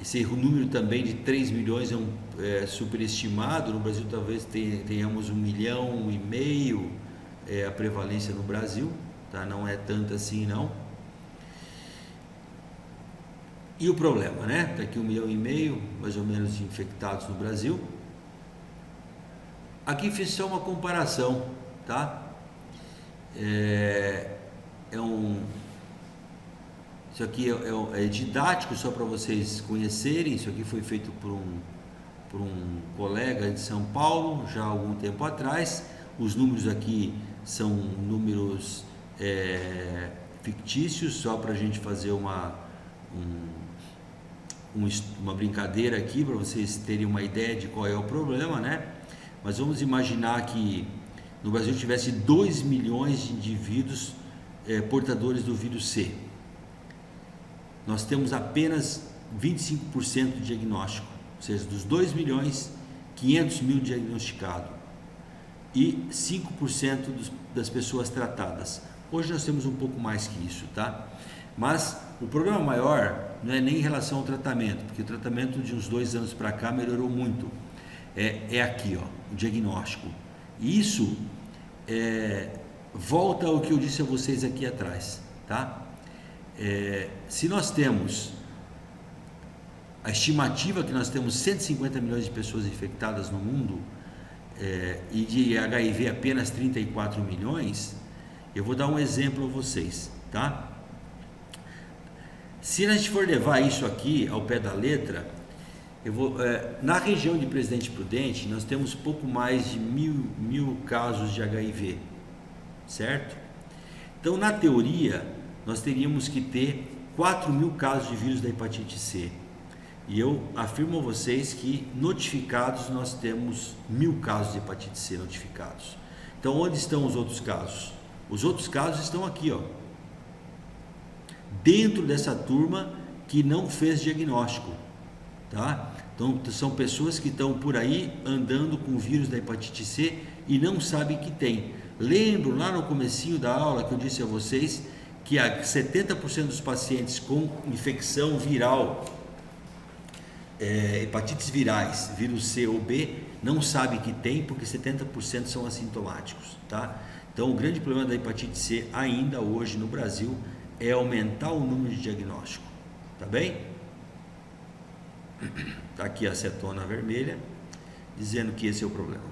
Esse número também de 3 milhões é superestimado. No Brasil talvez tenhamos 1,5 milhão a prevalência no Brasil, tá? Não é tanto assim não. E o problema, né? Está aqui 1,5 milhão mais ou menos de infectados no Brasil. Aqui fiz só uma comparação, tá? Isso aqui é didático, só para vocês conhecerem. Isso aqui foi feito por um colega de São Paulo já há algum tempo atrás. Os números aqui são números fictícios, só para a gente fazer uma brincadeira aqui, para vocês terem uma ideia de qual é o problema, né? Mas vamos imaginar que no Brasil tivesse 2 milhões de indivíduos portadores do vírus C. Nós temos apenas 25% de diagnóstico, ou seja, dos 2 milhões, 500 mil diagnosticados e 5% das pessoas tratadas. Hoje nós temos um pouco mais que isso, tá? Mas o problema maior não é nem em relação ao tratamento, porque o tratamento de uns 2 anos para cá melhorou muito. É aqui, ó, o diagnóstico. E isso volta ao que eu disse a vocês aqui atrás, tá? Se nós temos a estimativa que nós temos 150 milhões de pessoas infectadas no mundo, e de HIV apenas 34 milhões, eu vou dar um exemplo a vocês, tá? Se a gente for levar isso aqui ao pé da letra, na região de Presidente Prudente, nós temos pouco mais de mil casos de HIV, certo? Então, na teoria, nós teríamos que ter 4.000 casos de vírus da hepatite C. E eu afirmo a vocês que notificados nós temos 1.000 casos de hepatite C notificados. Então, onde estão os outros casos? Os outros casos estão aqui, ó, dentro dessa turma que não fez diagnóstico, tá? Então, são pessoas que estão por aí andando com o vírus da hepatite C e não sabem que tem. Lembro lá no comecinho da aula que eu disse a vocês que 70% dos pacientes com infecção viral, hepatites virais, vírus C ou B, não sabe que tem, porque 70% são assintomáticos, tá? Então, o grande problema da hepatite C ainda hoje no Brasil é aumentar o número de diagnóstico, tá bem? Tá aqui a acetona vermelha, dizendo que esse é o problema.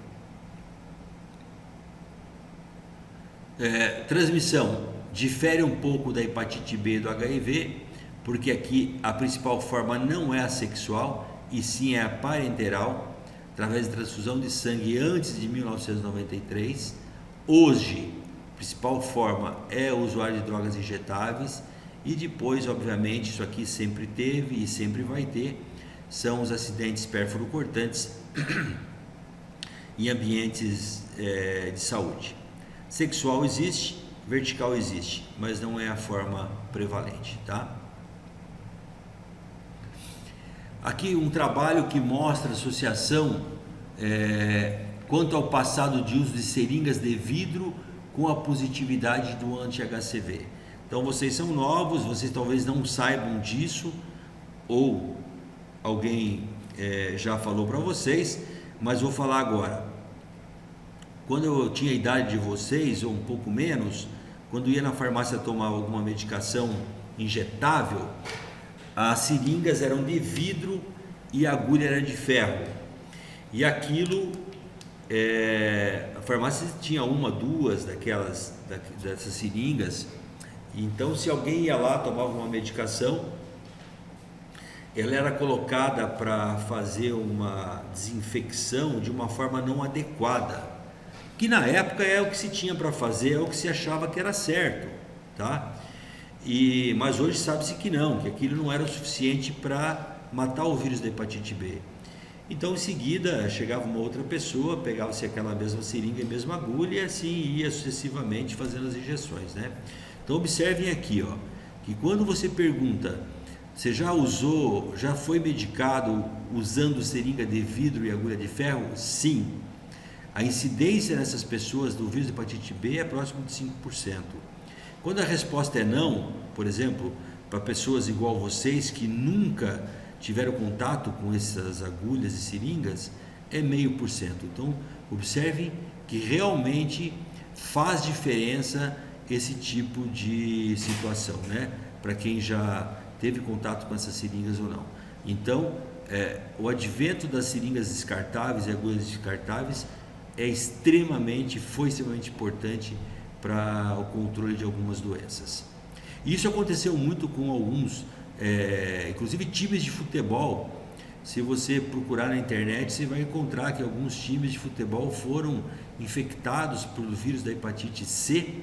Transmissão difere um pouco da hepatite B e do HIV, porque aqui a principal forma não é a sexual, e sim é a parenteral, através de transfusão de sangue antes de 1993. Hoje, a principal forma é o usuário de drogas injetáveis, e depois, obviamente, isso aqui sempre teve e sempre vai ter, são os acidentes pérfuro-cortantes em ambientes de saúde. Sexual existe, vertical existe, mas não é a forma prevalente, tá? Aqui um trabalho que mostra a associação quanto ao passado de uso de seringas de vidro com a positividade do anti-HCV. Então vocês são novos, vocês talvez não saibam disso, ou alguém já falou para vocês, mas vou falar agora. Quando eu tinha a idade de vocês, ou um pouco menos, quando ia na farmácia tomar alguma medicação injetável, as seringas eram de vidro e a agulha era de ferro. E aquilo, a farmácia tinha uma, duas dessas seringas. Então, se alguém ia lá, tomava uma medicação, ela era colocada para fazer uma desinfecção de uma forma não adequada, que na época é o que se tinha para fazer, é o que se achava que era certo, tá? Mas hoje sabe-se que não, que aquilo não era o suficiente para matar o vírus da hepatite B. Então, em seguida, chegava uma outra pessoa, pegava-se aquela mesma seringa e mesma agulha, e assim ia sucessivamente fazendo as injeções, né? Então, observem aqui, ó, que quando você pergunta, você já foi medicado usando seringa de vidro e agulha de ferro? Sim. A incidência nessas pessoas do vírus da hepatite B é próximo de 5%. Quando a resposta é não, por exemplo, para pessoas igual vocês que nunca tiveram contato com essas agulhas e seringas, é 0,5%. Então, observem que realmente faz diferença esse tipo de situação, né? Para quem já teve contato com essas seringas ou não. Então, o advento das seringas descartáveis e agulhas descartáveis foi extremamente importante para o controle de algumas doenças. Isso aconteceu muito com alguns, inclusive times de futebol. Se você procurar na internet, você vai encontrar que alguns times de futebol foram infectados pelo vírus da hepatite C,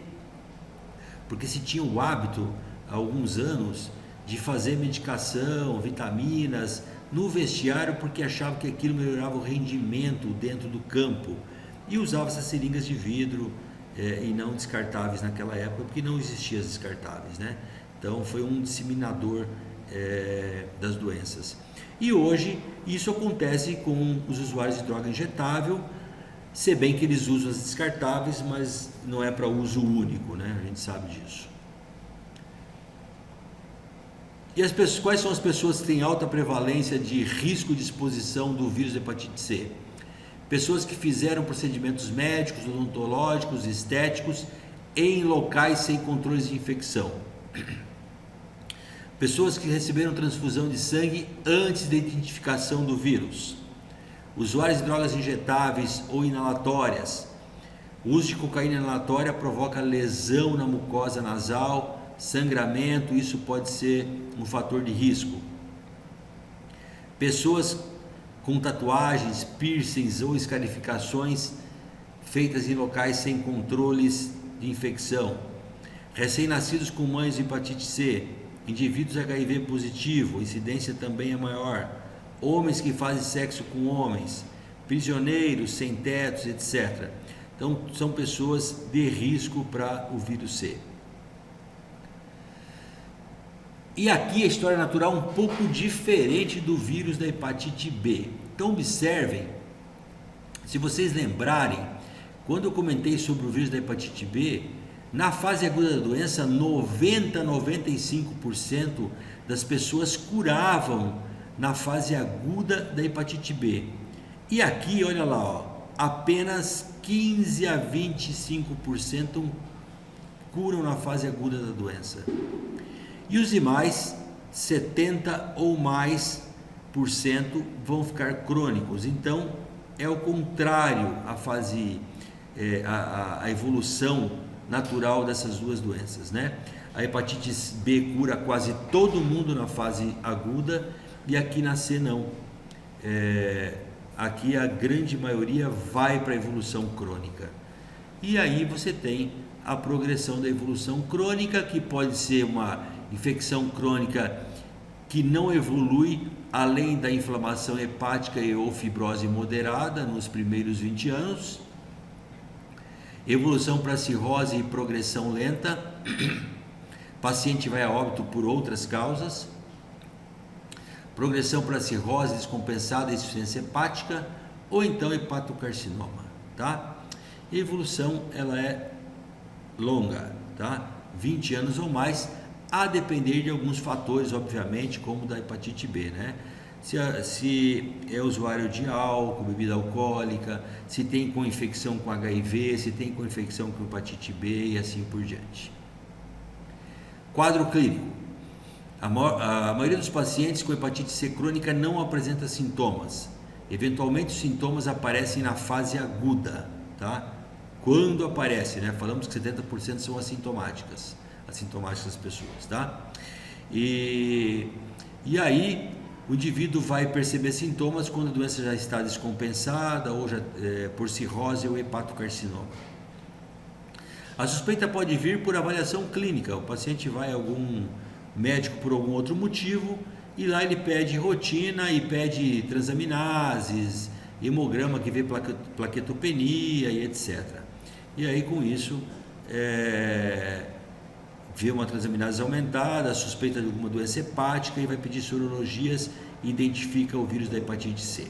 porque se tinha o hábito, há alguns anos, de fazer medicação, vitaminas no vestiário, porque achavam que aquilo melhorava o rendimento dentro do campo, e usava essas seringas de vidro e não descartáveis naquela época, porque não existiam as descartáveis, né? Então foi um disseminador das doenças. E hoje isso acontece com os usuários de droga injetável, se bem que eles usam as descartáveis, mas não é para uso único, né? A gente sabe disso. E quais são as pessoas que têm alta prevalência de risco de exposição do vírus da hepatite C? Pessoas que fizeram procedimentos médicos, odontológicos, estéticos em locais sem controles de infecção. Pessoas que receberam transfusão de sangue antes da identificação do vírus. Usuários de drogas injetáveis ou inalatórias. O uso de cocaína inalatória provoca lesão na mucosa nasal, sangramento, isso pode ser um fator de risco. Pessoas com tatuagens, piercings ou escarificações feitas em locais sem controles de infecção. Recém-nascidos com mães de hepatite C, indivíduos HIV positivo, incidência também é maior. Homens que fazem sexo com homens, prisioneiros, sem tetos, etc. Então, são pessoas de risco para o vírus C. E aqui a história natural é um pouco diferente do vírus da hepatite B. Então, observem, se vocês lembrarem, quando eu comentei sobre o vírus da hepatite B, na fase aguda da doença, 95% das pessoas curavam na fase aguda da hepatite B. E aqui, olha lá, ó, apenas 15 a 25% curam na fase aguda da doença. E os demais, 70 ou mais por cento vão ficar crônicos. Então, é o contrário a fase, a evolução natural dessas duas doenças, né? A hepatite B cura quase todo mundo na fase aguda e aqui na C não. Aqui a grande maioria vai para a evolução crônica. E aí você tem a progressão da evolução crônica, que pode ser uma infecção crônica que não evolui além da inflamação hepática e ou fibrose moderada nos primeiros 20 anos. Evolução para cirrose e progressão lenta. Paciente vai a óbito por outras causas. Progressão para cirrose descompensada e insuficiência hepática ou então hepatocarcinoma, tá? A evolução ela é longa, tá? 20 anos ou mais, a depender de alguns fatores, obviamente, como da hepatite B, né? Se é usuário de álcool, bebida alcoólica, se tem com infecção com HIV, se tem com infecção com hepatite B e assim por diante. Quadro clínico. A maioria dos pacientes com hepatite C crônica não apresenta sintomas. Eventualmente os sintomas aparecem na fase aguda, tá? Quando aparece, né? Falamos que 70% são assintomáticas das pessoas, tá? E aí o indivíduo vai perceber sintomas quando a doença já está descompensada ou já por cirrose ou hepatocarcinoma. A suspeita pode vir por avaliação clínica. O paciente vai a algum médico por algum outro motivo e lá ele pede rotina e pede transaminases, hemograma que vê plaquetopenia e etc. E aí com isso vê uma transaminase aumentada, suspeita de alguma doença hepática e vai pedir sorologias e identifica o vírus da hepatite C.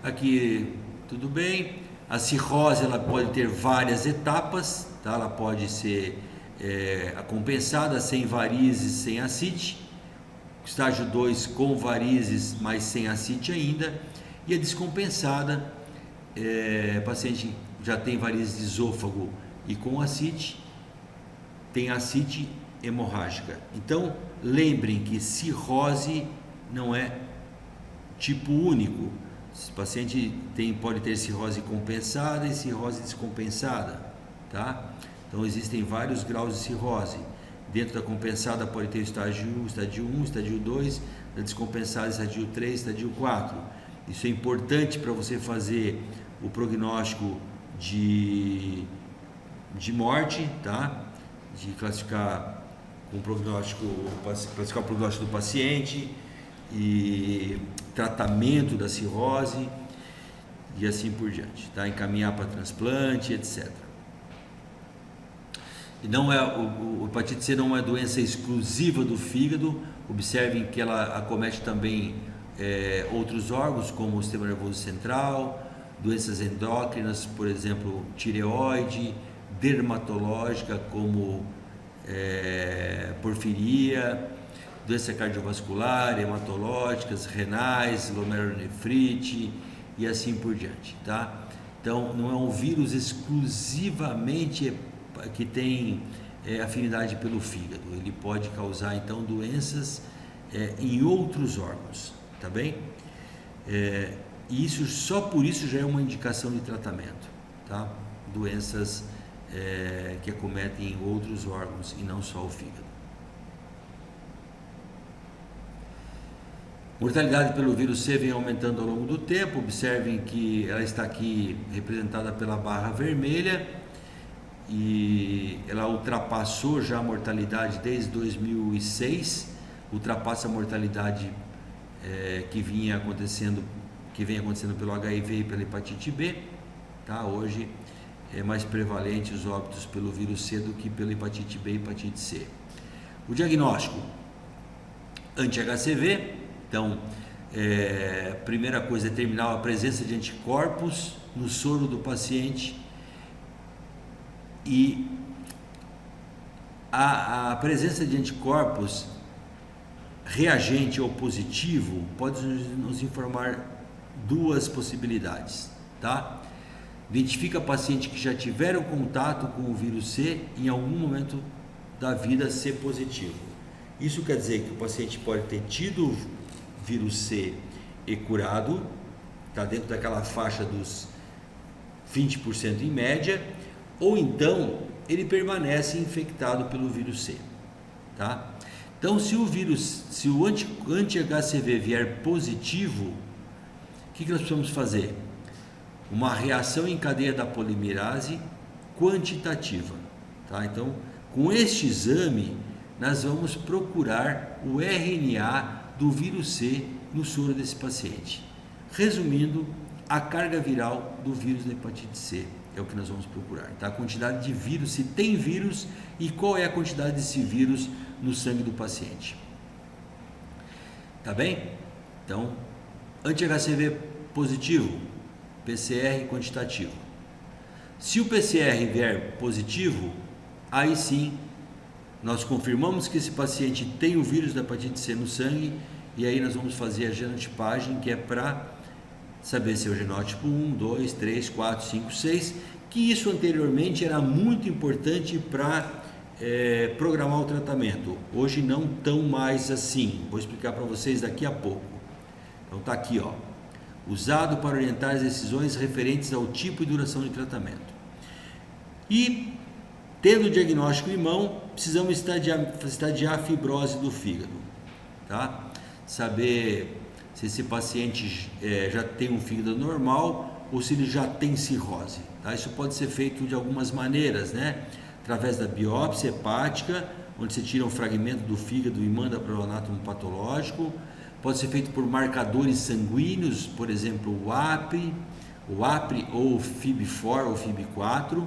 Aqui tudo bem. A cirrose ela pode ter várias etapas, tá? Ela pode ser compensada sem varizes, sem ascite. Estágio 2 com varizes, mas sem ascite ainda. E a descompensada, paciente já tem varizes de esôfago e com ascite, tem ascite hemorrágica. Então, lembrem que cirrose não é tipo único. O paciente pode ter cirrose compensada e cirrose descompensada, tá? Então, existem vários graus de cirrose. Dentro da compensada pode ter estágio 1, estágio 1, estágio 2, da descompensada estágio 3, estágio 4. Isso é importante para você fazer o prognóstico de morte, tá? De classificar o prognóstico do paciente e tratamento da cirrose e assim por diante, tá? Encaminhar para transplante, etc. E não o hepatite C não é uma doença exclusiva do fígado. Observem que ela acomete também outros órgãos, como o sistema nervoso central, doenças endócrinas, por exemplo, tireoide, dermatológica, como porfiria, doença cardiovascular, hematológicas, renais, glomerulonefrite e assim por diante, tá? Então, não é um vírus exclusivamente que tem afinidade pelo fígado. Ele pode causar então doenças em outros órgãos, tá bem? E isso, só por isso já é uma indicação de tratamento, tá? Doenças que acometem outros órgãos e não só o fígado. Mortalidade pelo vírus C vem aumentando ao longo do tempo. Observem que ela está aqui representada pela barra vermelha e ela ultrapassou já a mortalidade desde 2006, ultrapassa a mortalidade que vem acontecendo pelo HIV e pela hepatite B, tá? Hoje é mais prevalente os óbitos pelo vírus C do que pela hepatite B e hepatite C. O diagnóstico: anti-HCV. Então, primeira coisa, determinar a presença de anticorpos no soro do paciente, e a presença de anticorpos reagente ou positivo pode nos informar duas possibilidades, tá? Identifica pacientes que já tiveram contato com o vírus C em algum momento da vida ser positivo. Isso quer dizer que o paciente pode ter tido vírus C e curado, está dentro daquela faixa dos 20% em média, ou então ele permanece infectado pelo vírus C, tá? Então, se o anti-HCV vier positivo, o que nós precisamos fazer? Uma reação em cadeia da polimerase quantitativa, tá? Então, com este exame, nós vamos procurar o RNA do vírus C no soro desse paciente. Resumindo, a carga viral do vírus da hepatite C é o que nós vamos procurar, tá? A quantidade de vírus, se tem vírus e qual é a quantidade desse vírus no sangue do paciente. Tá bem? Então, anti-HCV positivo, PCR quantitativo. Se o PCR vier positivo, aí sim nós confirmamos que esse paciente tem o vírus da hepatite C no sangue, e aí nós vamos fazer a genotipagem, que é para saber se é o genótipo 1, 2, 3, 4, 5, 6, que isso anteriormente era muito importante para programar o tratamento. Hoje não tão mais assim. Vou explicar para vocês daqui a pouco. Então tá aqui, ó. Usado para orientar as decisões referentes ao tipo e duração de tratamento. E, tendo o diagnóstico em mão, precisamos estadiar a fibrose do fígado, tá? Saber se esse paciente já tem um fígado normal ou se ele já tem cirrose, tá? Isso pode ser feito de algumas maneiras, né? Através da biópsia hepática, onde você tira um fragmento do fígado e manda para o anátomo patológico. Pode ser feito por marcadores sanguíneos, por exemplo, o APRI ou o FIB4 ou FIB4,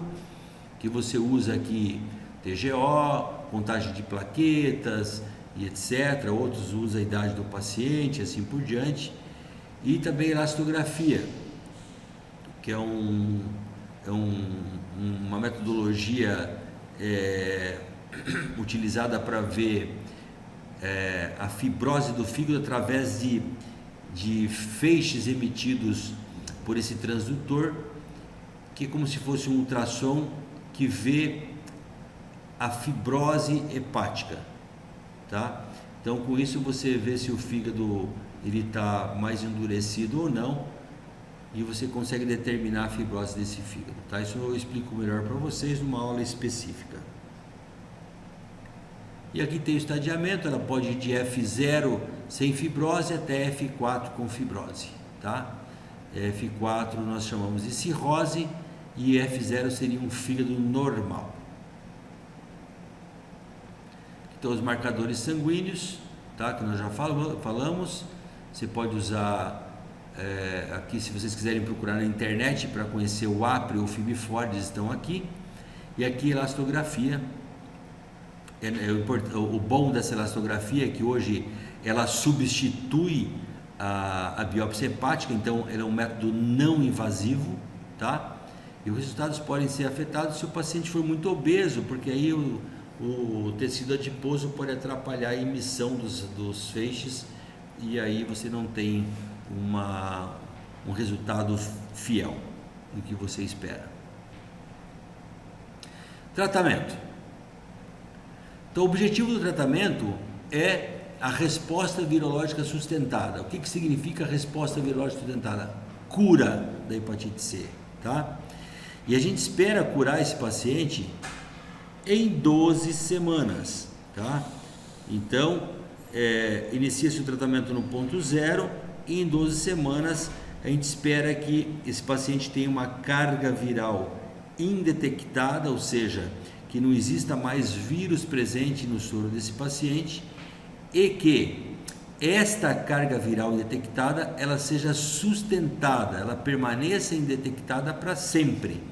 que você usa aqui TGO, contagem de plaquetas e etc. Outros usam a idade do paciente, assim por diante. E também elastografia, que é uma metodologia utilizada para ver a fibrose do fígado através de feixes emitidos por esse transdutor, que é como se fosse um ultrassom que vê a fibrose hepática, tá? Então, com isso você vê se o fígado ele está mais endurecido ou não, e você consegue determinar a fibrose desse fígado, tá? Isso eu explico melhor para vocês numa aula específica. E aqui tem o estadiamento, ela pode ir de F0 sem fibrose até F4 com fibrose, tá? F4 nós chamamos de cirrose e F0 seria um fígado normal. Então os marcadores sanguíneos, tá? Que nós já falamos, você pode usar aqui, se vocês quiserem procurar na internet para conhecer o APRI ou o FIB4, eles estão aqui. E aqui elastografia. O bom dessa elastografia é que hoje ela substitui a biópsia hepática, então ela é um método não invasivo, tá? E os resultados podem ser afetados se o paciente for muito obeso, porque aí o tecido adiposo pode atrapalhar a emissão dos feixes, e aí você não tem um resultado fiel do que você espera. Tratamento. Então, o objetivo do tratamento é a resposta virológica sustentada. O que significa resposta virológica sustentada? Cura da hepatite C, tá? E a gente espera curar esse paciente em 12 semanas, tá? Então, inicia-se o tratamento no ponto 0 e em 12 semanas a gente espera que esse paciente tenha uma carga viral indetectada, ou seja, que não exista mais vírus presente no soro desse paciente e que esta carga viral indetectada ela seja sustentada, ela permaneça indetectada para sempre.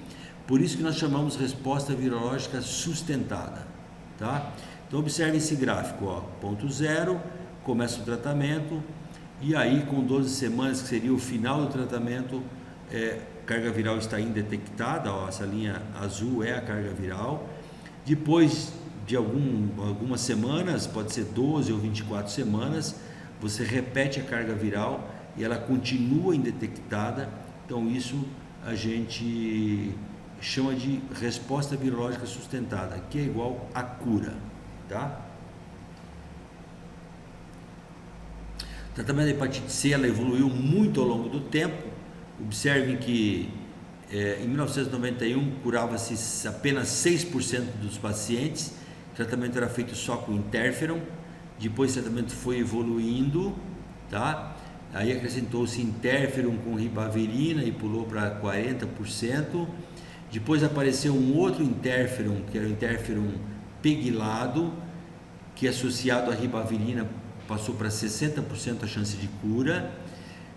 Por isso que nós chamamos resposta virológica sustentada, tá? Então observe esse gráfico, ó, ponto 0, começa o tratamento e aí com 12 semanas, que seria o final do tratamento, carga viral está indetectada, ó, essa linha azul é a carga viral. Depois de algumas semanas, pode ser 12 ou 24 semanas, você repete a carga viral e ela continua indetectada. Então isso a gente chama de resposta virológica sustentada, que é igual a cura, tá? O tratamento da hepatite C ela evoluiu muito ao longo do tempo. Observem que em 1991 curava-se apenas 6% dos pacientes, o tratamento era feito só com interferon, depois o tratamento foi evoluindo, tá? Aí acrescentou-se interferon com ribavirina e pulou para 40%, depois apareceu um outro interferon, que era o interferon pegilado, que associado à ribavirina passou para 60% a chance de cura.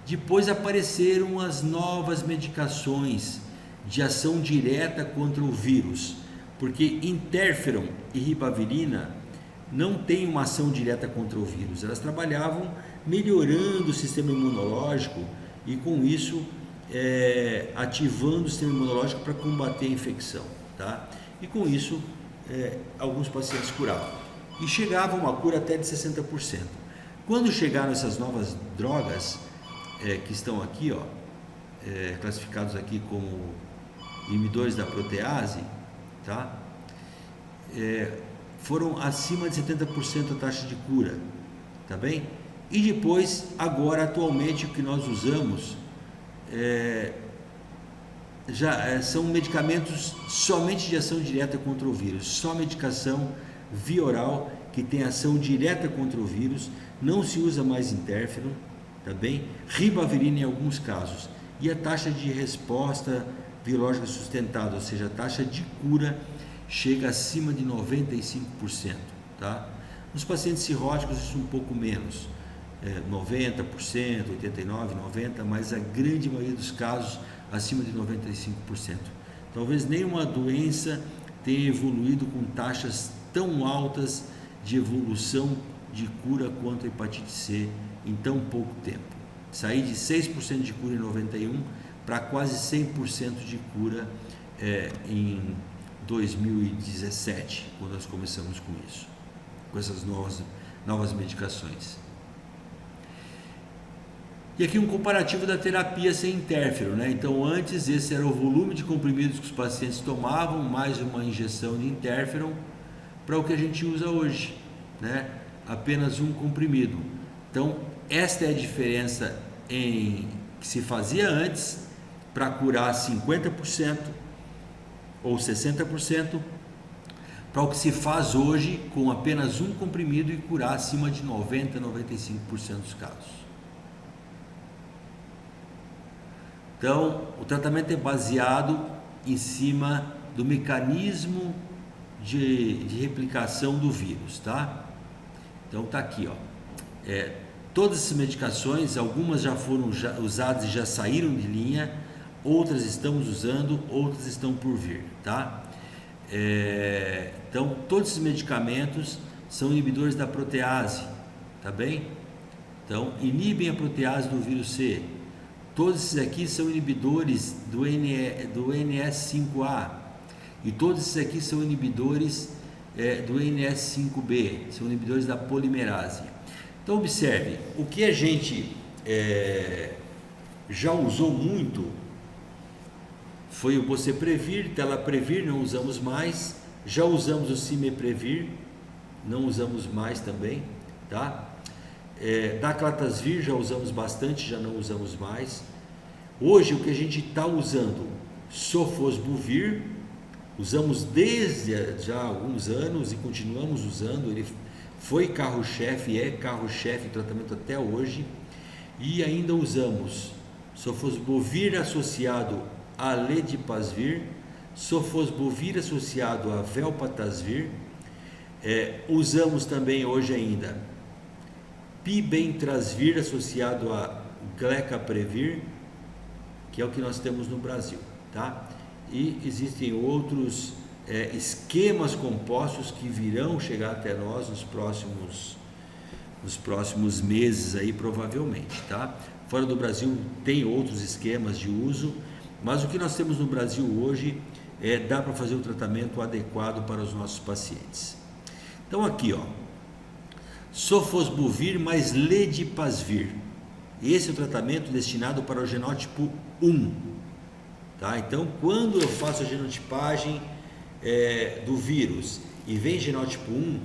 Depois apareceram as novas medicações de ação direta contra o vírus, porque interferon e ribavirina não têm uma ação direta contra o vírus, elas trabalhavam melhorando o sistema imunológico e com isso ativando o sistema imunológico para combater a infecção, tá? E com isso alguns pacientes curavam e chegava a uma cura até de 60%. Quando chegaram essas novas drogas que estão aqui, ó, classificados aqui como inibidores da protease, tá? Foram acima de 70% a taxa de cura, tá bem? E depois, agora, atualmente, o que nós usamos são medicamentos somente de ação direta contra o vírus, só medicação via oral que tem ação direta contra o vírus, não se usa mais interferon, tá bem? Ribavirina em alguns casos. E a taxa de resposta virológica sustentada, ou seja, a taxa de cura chega acima de 95%, tá? Nos pacientes cirróticos isso um pouco menos, 90%, 89%, 90%, mas a grande maioria dos casos acima de 95%. Talvez nenhuma doença tenha evoluído com taxas tão altas de evolução de cura quanto a hepatite C em tão pouco tempo. Sair de 6% de cura em 91 para quase 100% de cura em 2017, quando nós começamos com isso, com essas novas medicações. E aqui um comparativo da terapia sem interferon, né? Então antes esse era o volume de comprimidos que os pacientes tomavam, mais uma injeção de interferon, para o que a gente usa hoje, né? Apenas um comprimido. Então esta é a diferença que se fazia antes para curar 50% ou 60%, para o que se faz hoje com apenas um comprimido e curar acima de 90% a 95% dos casos. Então, o tratamento é baseado em cima do mecanismo de replicação do vírus, tá? Então tá aqui, ó. Todas essas medicações, algumas já foram usadas e já saíram de linha, outras estamos usando, outras estão por vir, tá? Então, todos esses medicamentos são inibidores da protease, tá bem? Então, inibem a protease do vírus C. Todos esses aqui são inibidores do NS5A e todos esses aqui são inibidores do NS5B, são inibidores da polimerase. Então observe, o que a gente já usou muito foi o Boceprevir, Telaprevir, não usamos mais, já usamos o Cimeprevir, não usamos mais também, tá? Daclatasvir já usamos bastante, já não usamos mais. Hoje o que a gente está usando, sofosbuvir, usamos desde já alguns anos e continuamos usando, ele foi carro-chefe, é carro-chefe do tratamento até hoje, e ainda usamos sofosbuvir associado a ledipasvir, sofosbuvir associado a velpatasvir, usamos também hoje ainda pibentrasvir associado a glecaprevir, que é o que nós temos no Brasil, tá? E existem outros esquemas compostos que virão chegar até nós nos próximos meses aí, provavelmente, tá? Fora do Brasil tem outros esquemas de uso, mas o que nós temos no Brasil hoje dá para fazer o tratamento adequado para os nossos pacientes. Então aqui, ó, sofosbuvir mais ledipasvir. Esse é o tratamento destinado para o genótipo 1, tá? Então, quando eu faço a genotipagem do vírus e vem genótipo 1,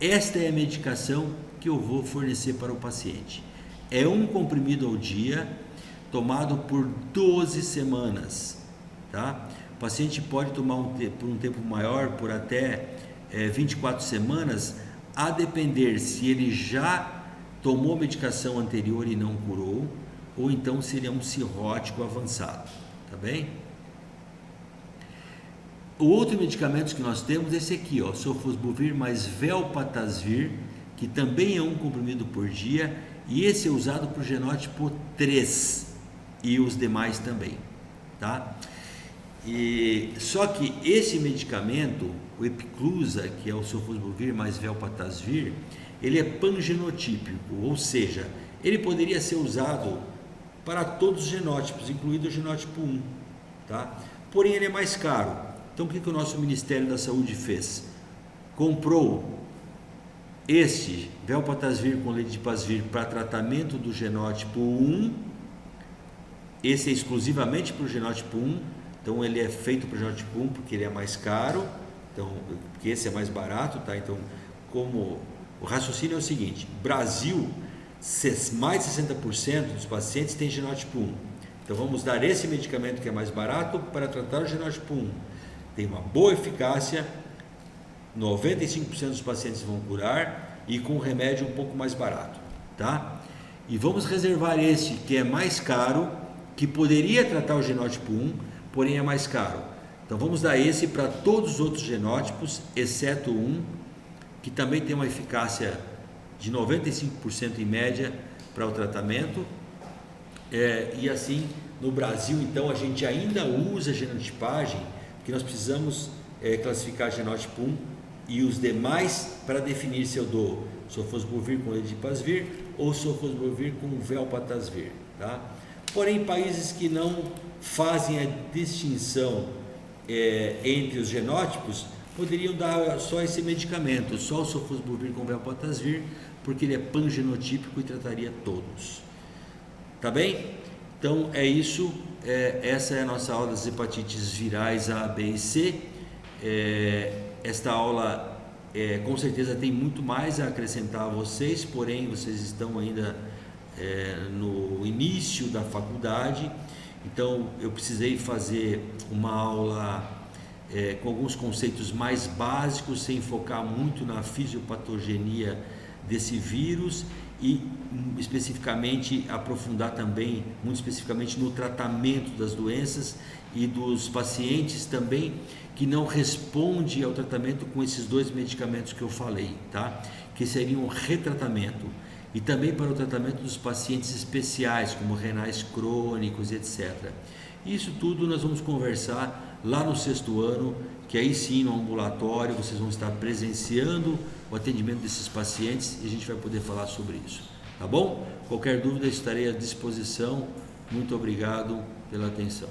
esta é a medicação que eu vou fornecer para o paciente. É um comprimido ao dia, tomado por 12 semanas, tá? O paciente pode tomar por um tempo maior, por até 24 semanas, a depender se ele já tomou medicação anterior e não curou, ou então se ele é um cirrótico avançado, tá bem? O outro medicamento que nós temos é esse aqui, ó, sofosbuvir mais velpatasvir, que também é um comprimido por dia, e esse é usado para o genótipo 3 e os demais também, tá? Só que esse medicamento, o Epiclusa, que é o sofosbuvir mais velpatasvir, ele é pangenotípico, ou seja, ele poderia ser usado para todos os genótipos, incluindo o genótipo 1, tá? Porém ele é mais caro. Então o que o nosso Ministério da Saúde fez? Comprou este velpatasvir com ledipasvir para tratamento do genótipo 1, esse é exclusivamente para o genótipo 1, então ele é feito para o genótipo 1 porque ele é mais caro, então, porque esse é mais barato, tá? Então, como o raciocínio é o seguinte: Brasil, mais de 60% dos pacientes têm genótipo 1, então vamos dar esse medicamento que é mais barato para tratar o genótipo 1, tem uma boa eficácia, 95% dos pacientes vão curar e com um remédio um pouco mais barato, tá? E vamos reservar esse que é mais caro, que poderia tratar o genótipo 1, porém é mais caro. Então vamos dar esse para todos os outros genótipos, exceto um, que também tem uma eficácia de 95% em média para o tratamento. E assim, no Brasil, então, a gente ainda usa genotipagem, porque nós precisamos classificar genótipo 1 e os demais para definir se eu dou sofosbuvir com ledipasvir ou sofosbuvir com velpatasvir, tá? Porém, países que não fazem a distinção entre os genótipos poderiam dar só esse medicamento, só o sofosbuvir com velpatasvir, porque ele é pangenotípico e trataria todos. Tá bem? Então é isso, essa é a nossa aula das hepatites virais A, B e C. Esta aula com certeza tem muito mais a acrescentar a vocês, porém vocês estão ainda no início da faculdade, então eu precisei fazer uma aula com alguns conceitos mais básicos, sem focar muito na fisiopatogenia desse vírus e especificamente aprofundar também, muito especificamente no tratamento das doenças e dos pacientes também que não respondem ao tratamento com esses dois medicamentos que eu falei, tá? Que seriam um retratamento, e também para o tratamento dos pacientes especiais, como renais crônicos, etc. Isso tudo nós vamos conversar lá no 6º ano, que aí sim no ambulatório vocês vão estar presenciando o atendimento desses pacientes e a gente vai poder falar sobre isso, tá bom? Qualquer dúvida estarei à disposição. Muito obrigado pela atenção.